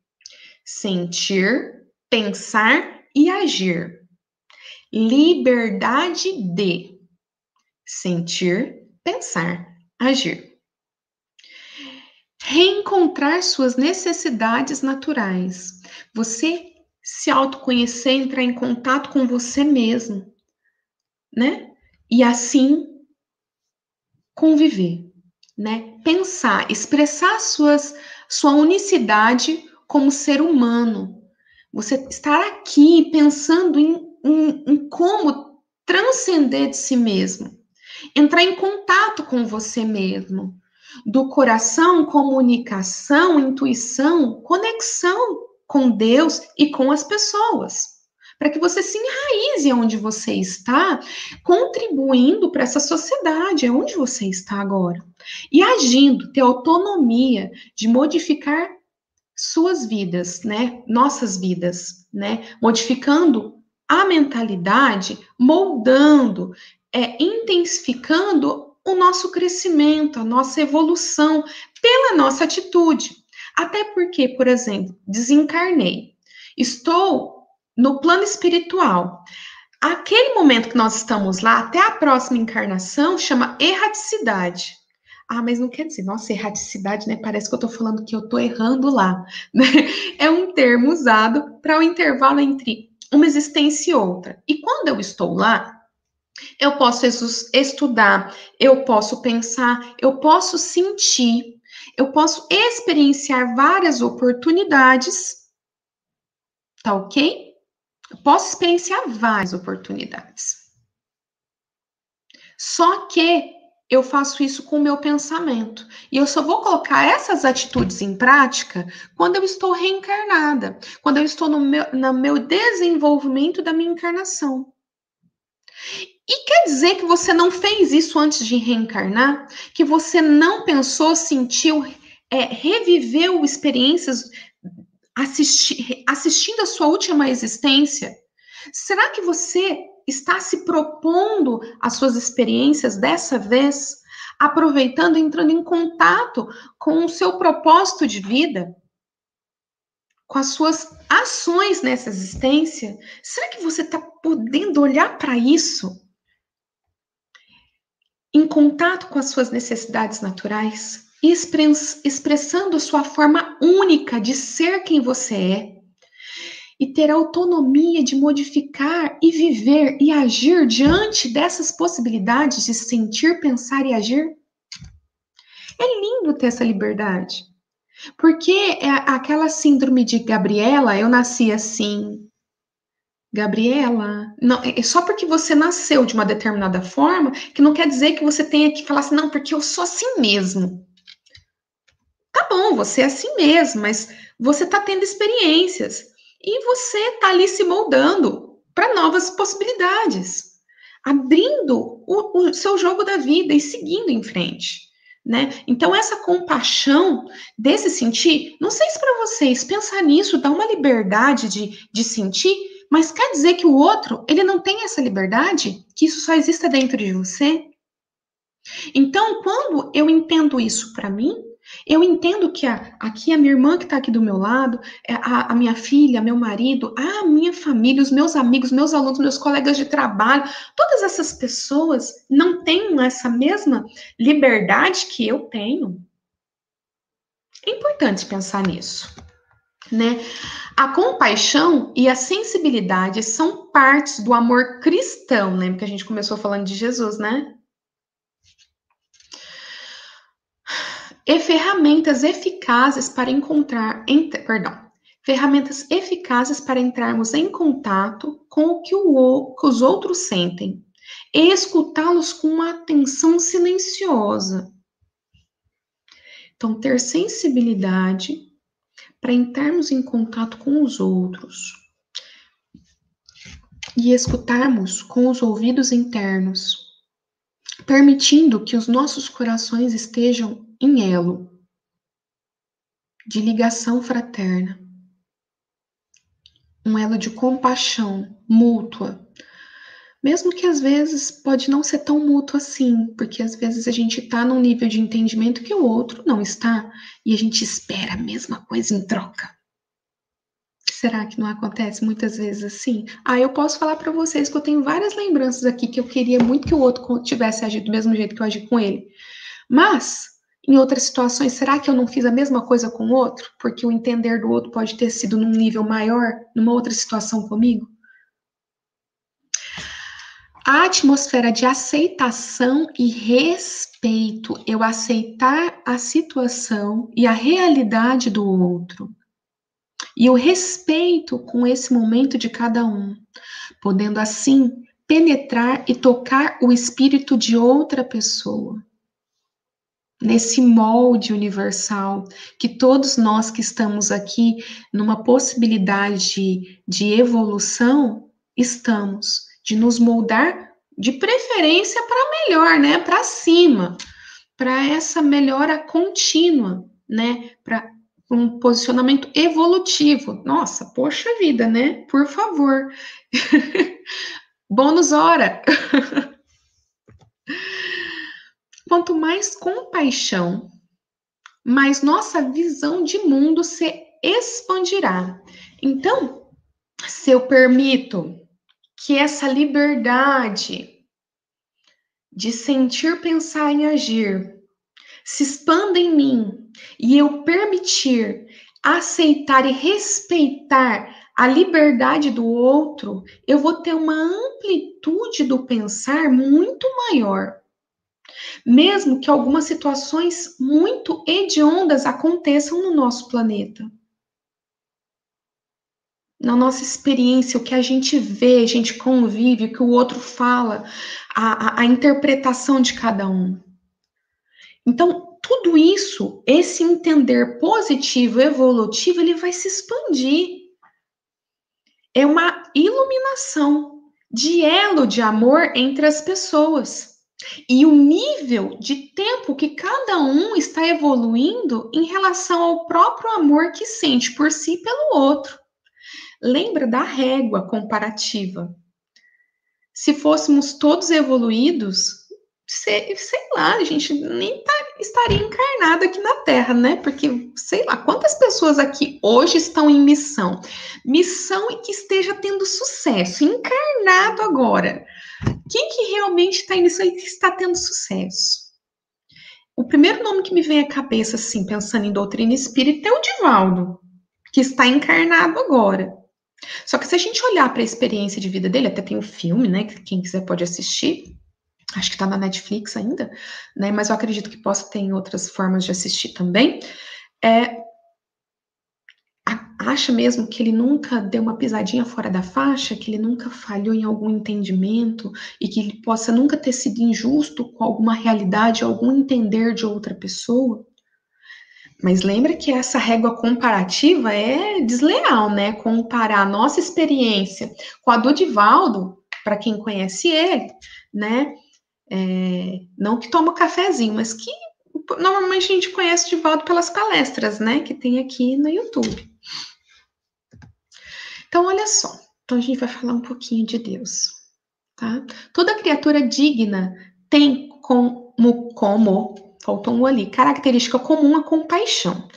sentir, pensar e agir. Liberdade de sentir, pensar, agir. Reencontrar suas necessidades naturais. Você se autoconhecer, entrar em contato com você mesmo, né? E assim conviver, né? Pensar, expressar sua unicidade como ser humano. Você estar aqui pensando em como transcender de si mesmo. Entrar em contato com você mesmo. Do coração, comunicação, intuição, conexão com Deus e com as pessoas. Para que você se enraize onde você está, contribuindo para essa sociedade, é onde você está agora. E agindo, ter autonomia de modificar suas vidas, né? Nossas vidas, né? Modificando a mentalidade, moldando, intensificando o nosso crescimento, a nossa evolução pela nossa atitude. Até porque, por exemplo, desencarnei, estou no plano espiritual. Aquele momento que nós estamos lá, até a próxima encarnação, chama erraticidade. Ah, mas não quer dizer, nossa, erraticidade, né? Parece que eu tô falando que eu tô errando lá, né? É um termo usado para o intervalo entre uma existência e outra. E quando eu estou lá, eu posso estudar, eu posso pensar, eu posso sentir, eu posso experienciar várias oportunidades, tá ok? Eu posso experienciar várias oportunidades. Só que eu faço isso com o meu pensamento. E eu só vou colocar essas atitudes em prática quando eu estou reencarnada, quando eu estou no meu desenvolvimento da minha encarnação. E quer dizer que você não fez isso antes de reencarnar? Que você não pensou, sentiu, reviveu experiências assistindo a sua última existência? Será que você está se propondo as suas experiências dessa vez, aproveitando, entrando em contato com o seu propósito de vida? com as suas ações nessa existência, será que você está podendo olhar para isso em contato com as suas necessidades naturais e expressando a sua forma única de ser quem você é e ter autonomia de modificar e viver e agir diante dessas possibilidades de sentir, pensar e agir? É lindo ter essa liberdade. Porque é aquela síndrome de Gabriela, eu nasci assim. Gabriela, não, é só porque você nasceu de uma determinada forma que não quer dizer que você tenha que falar assim, não, porque eu sou assim mesmo. Tá bom, você é assim mesmo, mas você tá tendo experiências e você tá ali se moldando para novas possibilidades, abrindo o seu jogo da vida e seguindo em frente. Né? Então, essa compaixão desse sentir, não sei se para vocês pensar nisso dá uma liberdade de sentir, mas quer dizer que o outro, ele não tem essa liberdade? Que isso só exista dentro de você? Então, quando eu entendo isso para mim, eu entendo que aqui a minha irmã que está aqui do meu lado, a minha filha, meu marido, a minha família, os meus amigos, meus alunos, meus colegas de trabalho, todas essas pessoas não têm essa mesma liberdade que eu tenho. É importante pensar nisso, né? A compaixão e a sensibilidade são partes do amor cristão. Lembra que a gente começou falando de Jesus, né? E ferramentas eficazes para ferramentas eficazes para entrarmos em contato com o que os outros sentem e escutá-los com uma atenção silenciosa. Então, ter sensibilidade para entrarmos em contato com os outros e escutarmos com os ouvidos internos, permitindo que os nossos corações estejam em elo de ligação fraterna, um elo de compaixão mútua, mesmo que às vezes pode não ser tão mútuo assim, porque às vezes a gente está num nível de entendimento que o outro não está, e a gente espera a mesma coisa em troca. Será que não acontece muitas vezes assim? Eu posso falar para vocês que eu tenho várias lembranças aqui que eu queria muito que o outro tivesse agido do mesmo jeito que eu agi com ele. Mas, em outras situações, será que eu não fiz a mesma coisa com o outro? Porque o entender do outro pode ter sido num nível maior, numa outra situação comigo? A atmosfera de aceitação e respeito, eu aceitar a situação e a realidade do outro. E o respeito com esse momento de cada um, podendo assim penetrar e tocar o espírito de outra pessoa. Nesse molde universal, que todos nós que estamos aqui numa possibilidade de evolução, estamos, de nos moldar de preferência para melhor, né? Para cima, para essa melhora contínua, né? Para um posicionamento evolutivo. Nossa, poxa vida, né? Por favor. Bônus hora. Quanto mais compaixão, mais nossa visão de mundo se expandirá. Então, se eu permito que essa liberdade de sentir, pensar e agir se expanda em mim e eu permitir aceitar e respeitar a liberdade do outro, eu vou ter uma amplitude do pensar muito maior. Mesmo que algumas situações muito hediondas aconteçam no nosso planeta. Na nossa experiência, o que a gente vê, a gente convive, o que o outro fala, a interpretação de cada um. Então, tudo isso, esse entender positivo, evolutivo, ele vai se expandir. É uma iluminação de elo de amor entre as pessoas. E o nível de tempo que cada um está evoluindo em relação ao próprio amor que sente por si e pelo outro. Lembra da régua comparativa? Se fôssemos todos evoluídos, sei lá, a gente nem estaria encarnado aqui na Terra, né? Porque, sei lá, quantas pessoas aqui hoje estão em missão? Missão e que esteja tendo sucesso, encarnado agora. Quem que realmente está em missão e que está tendo sucesso? O primeiro nome que me vem à cabeça, assim, pensando em doutrina espírita, é o Divaldo, que está encarnado agora. Só que se a gente olhar para a experiência de vida dele, até tem um filme, né, que quem quiser pode assistir, acho que está na Netflix ainda, né, mas eu acredito que possa ter em outras formas de assistir também, acha mesmo que ele nunca deu uma pisadinha fora da faixa, que ele nunca falhou em algum entendimento e que ele possa nunca ter sido injusto com alguma realidade, algum entender de outra pessoa. Mas lembra que essa régua comparativa é desleal, né? Comparar a nossa experiência com a do Divaldo, para quem conhece ele, né? Não que toma cafezinho, mas que normalmente a gente conhece o Divaldo pelas palestras, né? Que tem aqui no YouTube. Então, olha só. Então, a gente vai falar um pouquinho de Deus, tá? Toda criatura digna tem faltou um ali, característica comum a compaixão.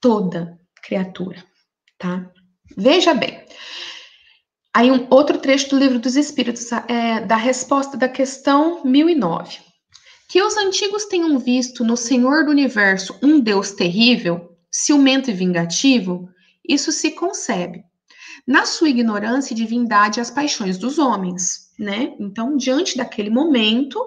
Toda criatura, tá? Veja bem. Aí outro trecho do Livro dos Espíritos, da resposta da questão 1009. Que os antigos tenham visto no Senhor do Universo um Deus terrível, ciumento e vingativo, isso se concebe. Na sua ignorância e divindade as paixões dos homens, né? Então, diante daquele momento,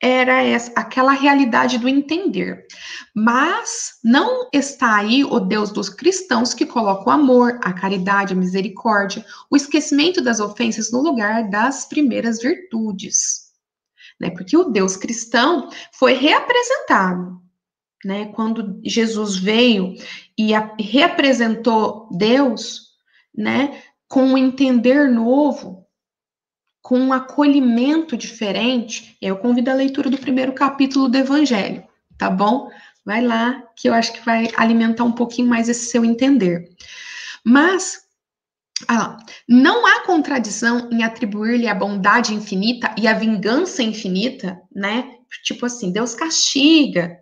era aquela realidade do entender. Mas não está aí o Deus dos cristãos que coloca o amor, a caridade, a misericórdia, o esquecimento das ofensas no lugar das primeiras virtudes. Né? Porque o Deus cristão foi reapresentado. Né? Quando Jesus veio e reapresentou Deus, né? Com um entender novo, com um acolhimento diferente, eu convido a leitura do primeiro capítulo do Evangelho, tá bom? Vai lá, que eu acho que vai alimentar um pouquinho mais esse seu entender. Mas, não há contradição em atribuir-lhe a bondade infinita e a vingança infinita, né? Tipo assim, Deus castiga.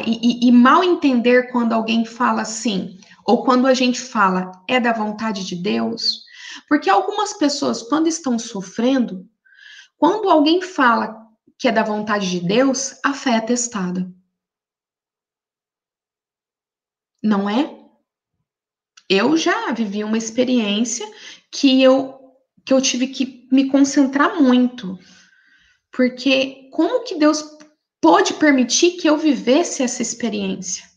E mal entender quando alguém fala assim, ou quando a gente fala, é da vontade de Deus. Porque algumas pessoas, quando estão sofrendo, quando alguém fala que é da vontade de Deus, a fé é testada. Não é? Eu já vivi uma experiência que eu tive que me concentrar muito. Porque como que Deus pôde permitir que eu vivesse essa experiência?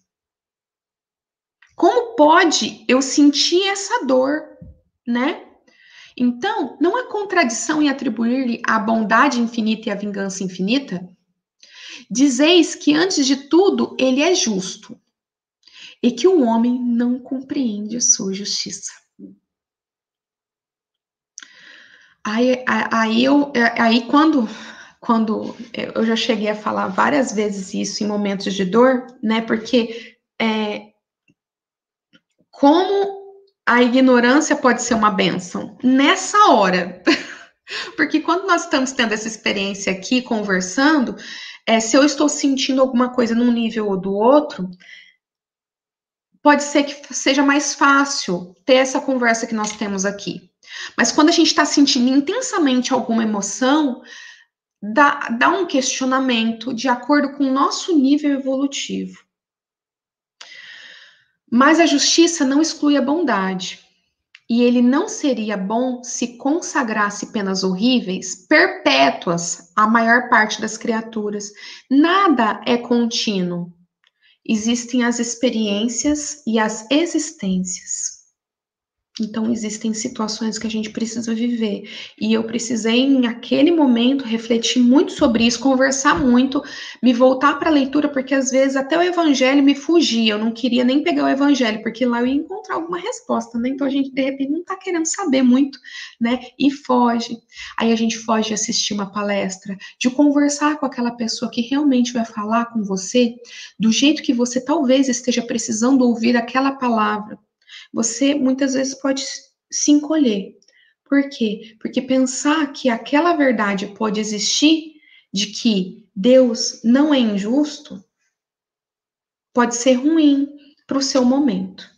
Como pode eu sentir essa dor, né? Então, não há contradição em atribuir-lhe a bondade infinita e a vingança infinita? Dizeis que, antes de tudo, ele é justo, e que o homem não compreende a sua justiça. Aí quando eu já cheguei a falar várias vezes isso em momentos de dor, né? Porque como a ignorância pode ser uma bênção nessa hora. Porque quando nós estamos tendo essa experiência aqui, conversando, se eu estou sentindo alguma coisa num nível ou do outro, pode ser que seja mais fácil ter essa conversa que nós temos aqui. Mas quando a gente está sentindo intensamente alguma emoção, dá um questionamento de acordo com o nosso nível evolutivo. Mas a justiça não exclui a bondade. E ele não seria bom se consagrasse penas horríveis, perpétuas, à maior parte das criaturas. Nada é contínuo. Existem as experiências e as existências. Então, existem situações que a gente precisa viver. E eu precisei, naquele momento, refletir muito sobre isso, conversar muito, me voltar para a leitura, porque às vezes até o evangelho me fugia. Eu não queria nem pegar o evangelho, porque lá eu ia encontrar alguma resposta, né? Então, a gente, de repente, não está querendo saber muito, né? E foge. Aí a gente foge de assistir uma palestra, de conversar com aquela pessoa que realmente vai falar com você do jeito que você talvez esteja precisando ouvir aquela palavra. Você muitas vezes pode se encolher. Por quê? Porque pensar que aquela verdade pode existir, de que Deus não é injusto, pode ser ruim para o seu momento,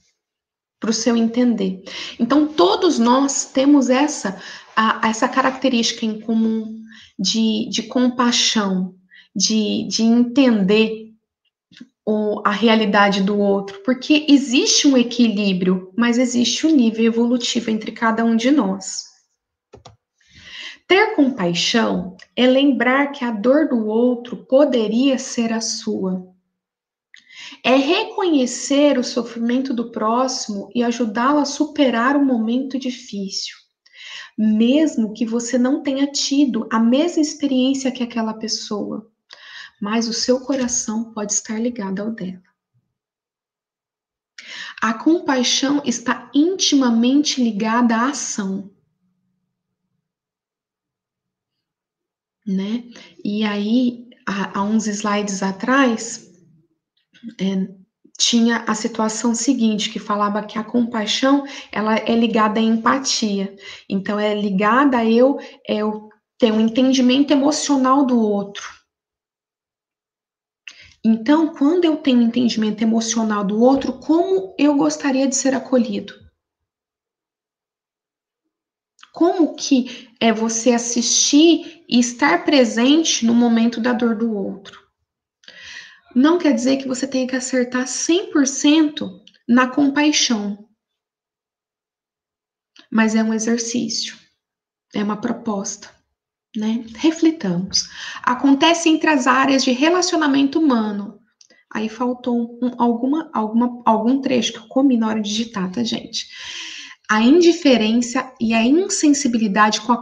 para o seu entender. Então, todos nós temos essa característica em comum de compaixão, de entender a realidade do outro, porque existe um equilíbrio, mas existe um nível evolutivo entre cada um de nós. Ter compaixão é lembrar que a dor do outro poderia ser a sua. É reconhecer o sofrimento do próximo e ajudá-lo a superar um momento difícil, mesmo que você não tenha tido a mesma experiência que aquela pessoa, mas o seu coração pode estar ligado ao dela. A compaixão está intimamente ligada à ação, né? E aí, há uns slides atrás, tinha a situação seguinte, que falava que a compaixão, ela é ligada à empatia. Então, é ligada a eu ter um entendimento emocional do outro. Então, quando eu tenho um entendimento emocional do outro, como eu gostaria de ser acolhido? Como que é você assistir e estar presente no momento da dor do outro? Não quer dizer que você tenha que acertar 100% na compaixão, mas é um exercício, é uma proposta, né? Reflitamos. Acontece entre as áreas de relacionamento humano. Aí faltou algum trecho que eu comi na hora de digitar, tá, gente? A indiferença e a insensibilidade com a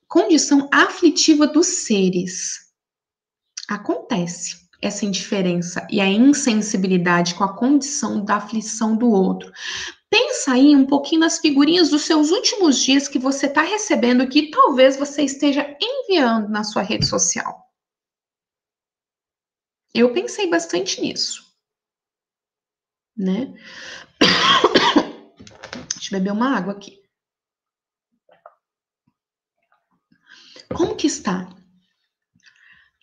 condição aflitiva dos seres. Acontece essa indiferença e a insensibilidade com a condição da aflição do outro. Pensa aí um pouquinho nas figurinhas dos seus últimos dias que você está recebendo que talvez você esteja enviando na sua rede social. Eu pensei bastante nisso, né? Deixa eu beber uma água aqui. Como que está?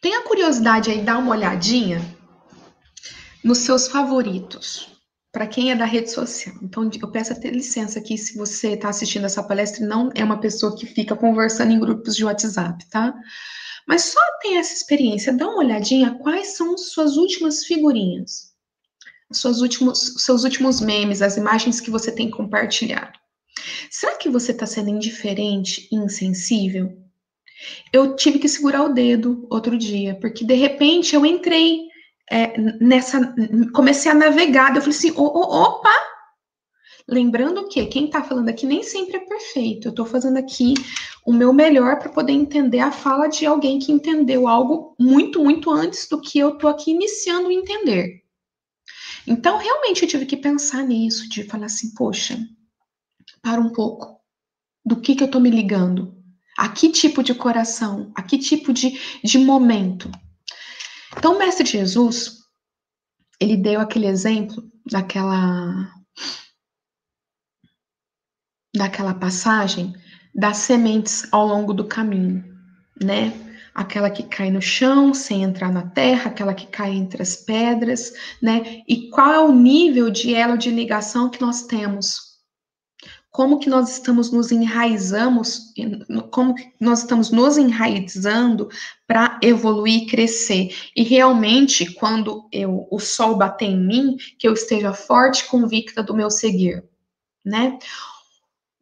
Tenha curiosidade aí, dá uma olhadinha nos seus favoritos, para quem é da rede social. Então, eu peço até licença aqui se você está assistindo essa palestra e não é uma pessoa que fica conversando em grupos de WhatsApp, tá? Mas só tem essa experiência, dá uma olhadinha quais são suas últimas figurinhas, seus últimos memes, as imagens que você tem compartilhado. Será que você está sendo indiferente e insensível? Eu tive que segurar o dedo outro dia, porque de repente eu entrei comecei a navegar, eu falei assim, opa! Lembrando que quem tá falando aqui nem sempre é perfeito, eu tô fazendo aqui o meu melhor para poder entender a fala de alguém que entendeu algo muito, muito antes do que eu tô aqui iniciando a entender. Então, realmente, eu tive que pensar nisso, de falar assim, poxa, para um pouco, do que eu tô me ligando? A que tipo de coração? A que tipo de momento? Então, o Mestre Jesus, ele deu aquele exemplo daquela passagem das sementes ao longo do caminho, né? Aquela que cai no chão sem entrar na terra, aquela que cai entre as pedras, né? E qual é o nível de elo de ligação que nós temos? Como que nós estamos como que nós estamos nos enraizando para evoluir e crescer? E realmente, quando o sol bater em mim, que eu esteja forte e convicta do meu seguir, né?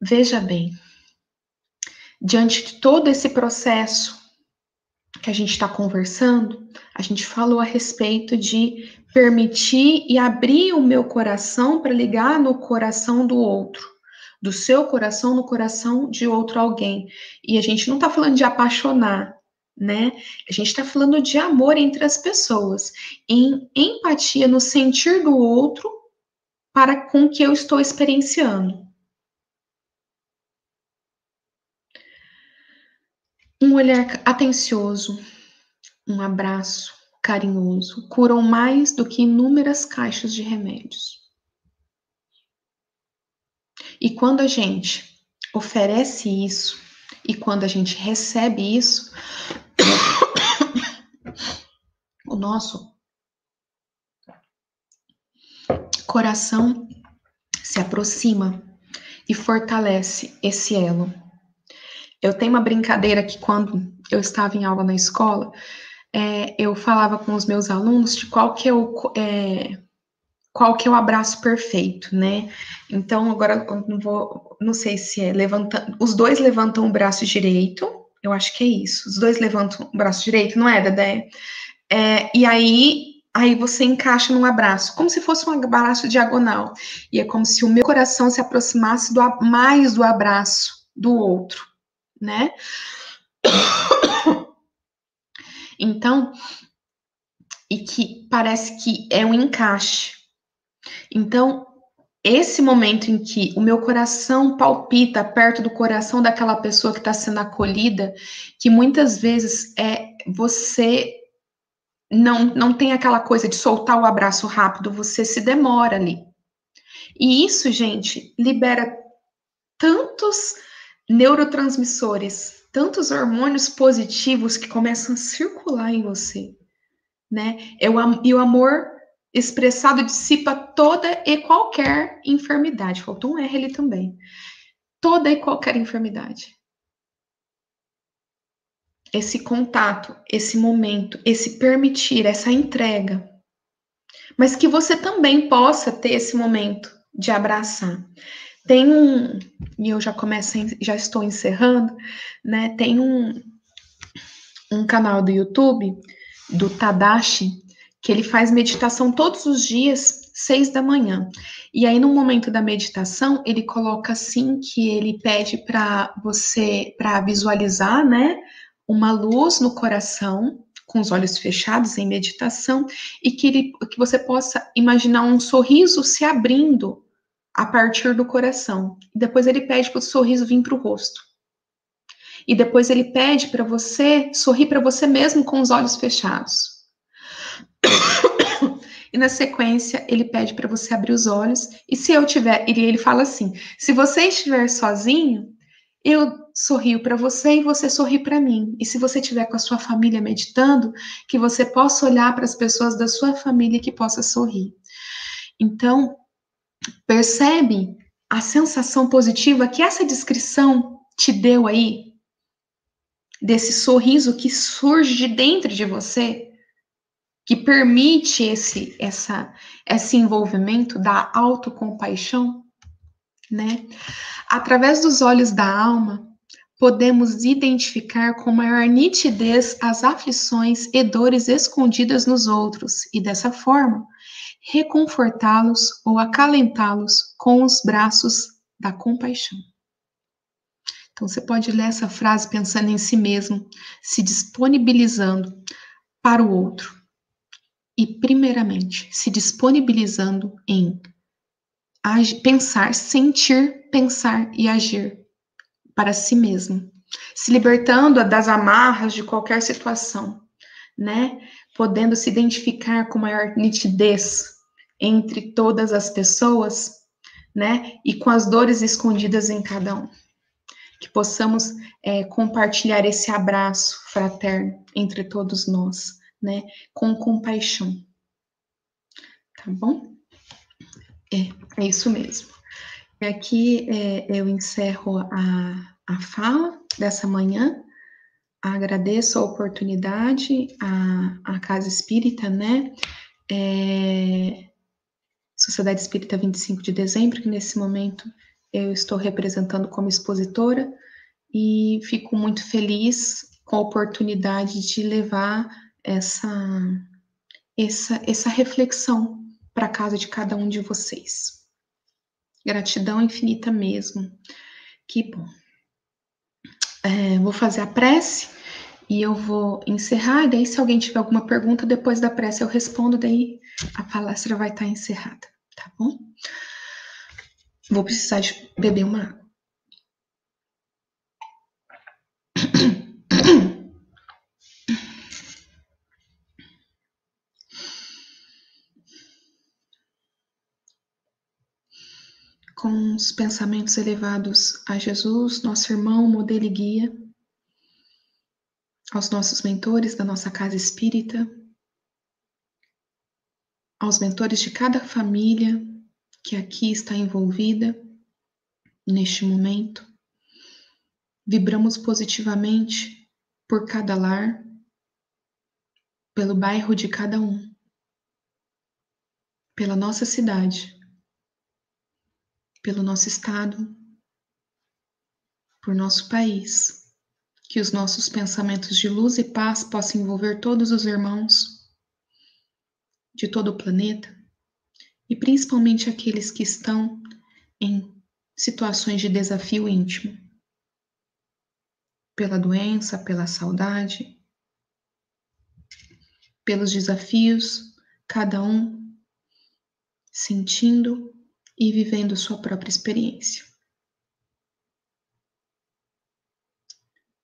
Veja bem, diante de todo esse processo que a gente está conversando, a gente falou a respeito de permitir e abrir o meu coração para ligar no coração do outro, do seu coração no coração de outro alguém. E a gente não está falando de apaixonar, né? A gente está falando de amor entre as pessoas, em empatia no sentir do outro para com o que eu estou experienciando. Um olhar atencioso, um abraço carinhoso curam mais do que inúmeras caixas de remédios. E quando a gente oferece isso, e quando a gente recebe isso, o nosso coração se aproxima e fortalece esse elo. Eu tenho uma brincadeira que quando eu estava em aula na escola, eu falava com os meus alunos de qual que é o abraço perfeito, né? Então, agora eu não sei se é levantando, os dois levantam o braço direito, eu acho que é isso, os dois levantam o braço direito, não é, Dedé? E aí você encaixa num abraço, como se fosse um abraço diagonal, e é como se o meu coração se aproximasse mais do abraço do outro, né? Então, e que parece que é um encaixe. Então, esse momento em que o meu coração palpita perto do coração daquela pessoa que está sendo acolhida, que muitas vezes você não tem aquela coisa de soltar o abraço rápido, você se demora ali. E isso, gente, libera tantos neurotransmissores, tantos hormônios positivos que começam a circular em você, né? E o amor expressado dissipa toda e qualquer enfermidade. Faltou um R ali também. Toda e qualquer enfermidade. Esse contato, esse momento, esse permitir, essa entrega. Mas que você também possa ter esse momento de abraçar. Tem e eu já estou encerrando, né? Tem um canal do YouTube, do Tadashi, que ele faz meditação todos os dias, 6 da manhã. E aí, no momento da meditação, ele coloca assim que ele pede para visualizar, né, uma luz no coração, com os olhos fechados em meditação, e que você possa imaginar um sorriso se abrindo a partir do coração. Depois ele pede para o sorriso vir para o rosto. E depois ele pede para você sorrir para você mesmo com os olhos fechados. E na sequência, ele pede para você abrir os olhos. E se eu tiver, ele fala assim: se você estiver sozinho, eu sorrio para você e você sorri para mim. E se você estiver com a sua família meditando, que você possa olhar para as pessoas da sua família e que possa sorrir. Então, percebe a sensação positiva que essa descrição te deu aí? Desse sorriso que surge de dentro de você? Que permite esse envolvimento da autocompaixão, né? Através dos olhos da alma, podemos identificar com maior nitidez as aflições e dores escondidas nos outros e, dessa forma, reconfortá-los ou acalentá-los com os braços da compaixão. Então, você pode ler essa frase pensando em si mesmo, se disponibilizando para o outro. E, primeiramente, se disponibilizando em pensar, sentir, pensar e agir para si mesmo, se libertando das amarras de qualquer situação, né? Podendo se identificar com maior nitidez entre todas as pessoas, né? E com as dores escondidas em cada um. Que possamos compartilhar esse abraço fraterno entre todos nós, né? Com compaixão. Tá bom? É isso mesmo. E aqui eu encerro a fala dessa manhã. Agradeço a oportunidade, a Casa Espírita, né? Sociedade Espírita 25 de dezembro, que nesse momento eu estou representando como expositora e fico muito feliz com a oportunidade de levar essa reflexão para a casa de cada um de vocês. Gratidão infinita mesmo. Que bom. Vou fazer a prece e eu vou encerrar. E daí, se alguém tiver alguma pergunta, depois da prece eu respondo. Daí a palestra vai estar encerrada. Tá bom? Vou precisar de beber uma água. Com os pensamentos elevados a Jesus, nosso irmão, modelo e guia, aos nossos mentores da nossa casa espírita, aos mentores de cada família que aqui está envolvida neste momento. Vibramos positivamente por cada lar, pelo bairro de cada um, pela nossa cidade, pelo nosso estado, por nosso país. Que os nossos pensamentos de luz e paz possam envolver todos os irmãos de todo o planeta e principalmente aqueles que estão em situações de desafio íntimo, pela doença, pela saudade, pelos desafios, cada um sentindo e vivendo sua própria experiência.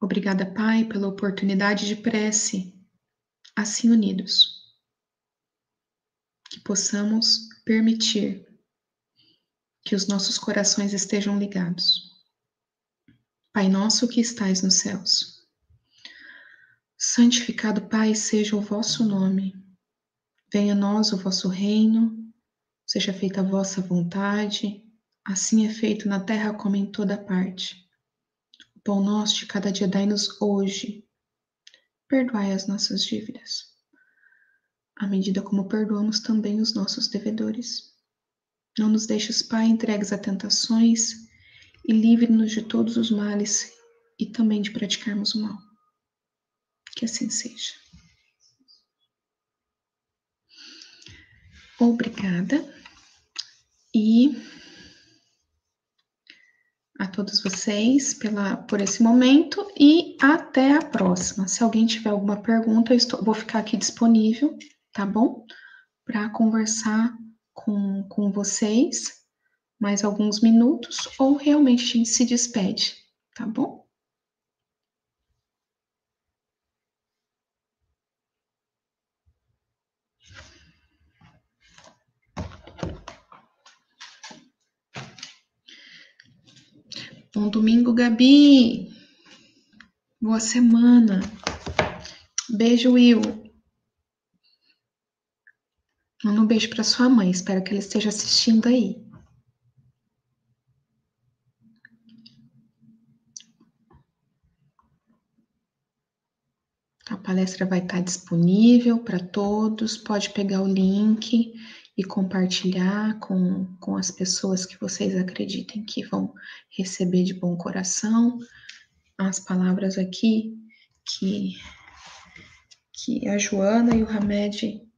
Obrigada, Pai, pela oportunidade de prece, assim unidos, que possamos permitir que os nossos corações estejam ligados. Pai nosso que estais nos céus, santificado, Pai, seja o vosso nome. Venha a nós o vosso reino, seja feita a vossa vontade, assim é feito na terra como em toda parte. O pão nosso de cada dia dai-nos hoje. Perdoai as nossas dívidas, à medida como perdoamos também os nossos devedores. Não nos deixes, Pai, entregues a tentações e livre-nos de todos os males e também de praticarmos o mal. Que assim seja. Obrigada e a todos vocês por esse momento e até a próxima. Se alguém tiver alguma pergunta, vou ficar aqui disponível, tá bom? Para conversar com vocês mais alguns minutos ou realmente a gente se despede, tá bom? Bom domingo, Gabi. Boa semana. Beijo, Will. Manda um beijo para sua mãe. Espero que ela esteja assistindo aí. A palestra vai estar disponível para todos. Pode pegar o link e compartilhar com as pessoas que vocês acreditem que vão receber de bom coração as palavras aqui que a Joana e o Hamed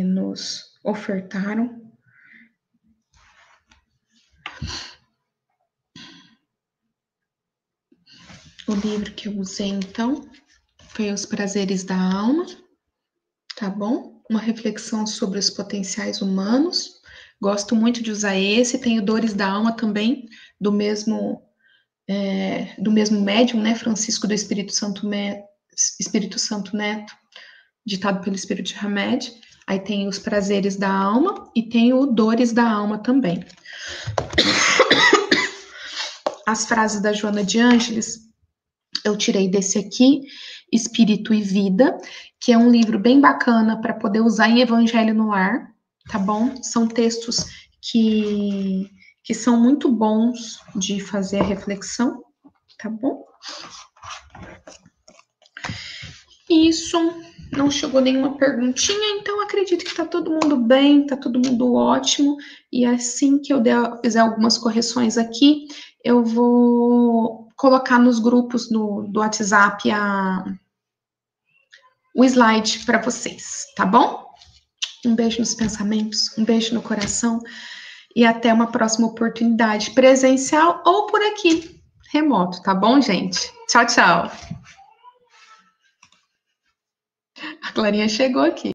nos ofertaram. O livro que eu usei, então, foi Os Prazeres da Alma, tá bom? Uma reflexão sobre os potenciais humanos. Gosto muito de usar esse. Tenho Dores da Alma também, do mesmo médium, né? Francisco do Espírito Santo Neto, ditado pelo Espírito de Hamed. Aí tem Os Prazeres da Alma e tem o Dores da Alma também. As frases da Joana de Ângeles eu tirei desse aqui, Espírito e Vida, que é um livro bem bacana para poder usar em Evangelho no Lar, tá bom? São textos que são muito bons de fazer a reflexão, tá bom? Isso, não chegou nenhuma perguntinha, então acredito que tá todo mundo bem, tá todo mundo ótimo, e assim que eu fizer algumas correções aqui, eu vou colocar nos grupos do WhatsApp o slide para vocês, tá bom? Um beijo nos pensamentos, um beijo no coração e até uma próxima oportunidade, presencial ou por aqui, remoto, tá bom, gente? Tchau, tchau. A Clarinha chegou aqui.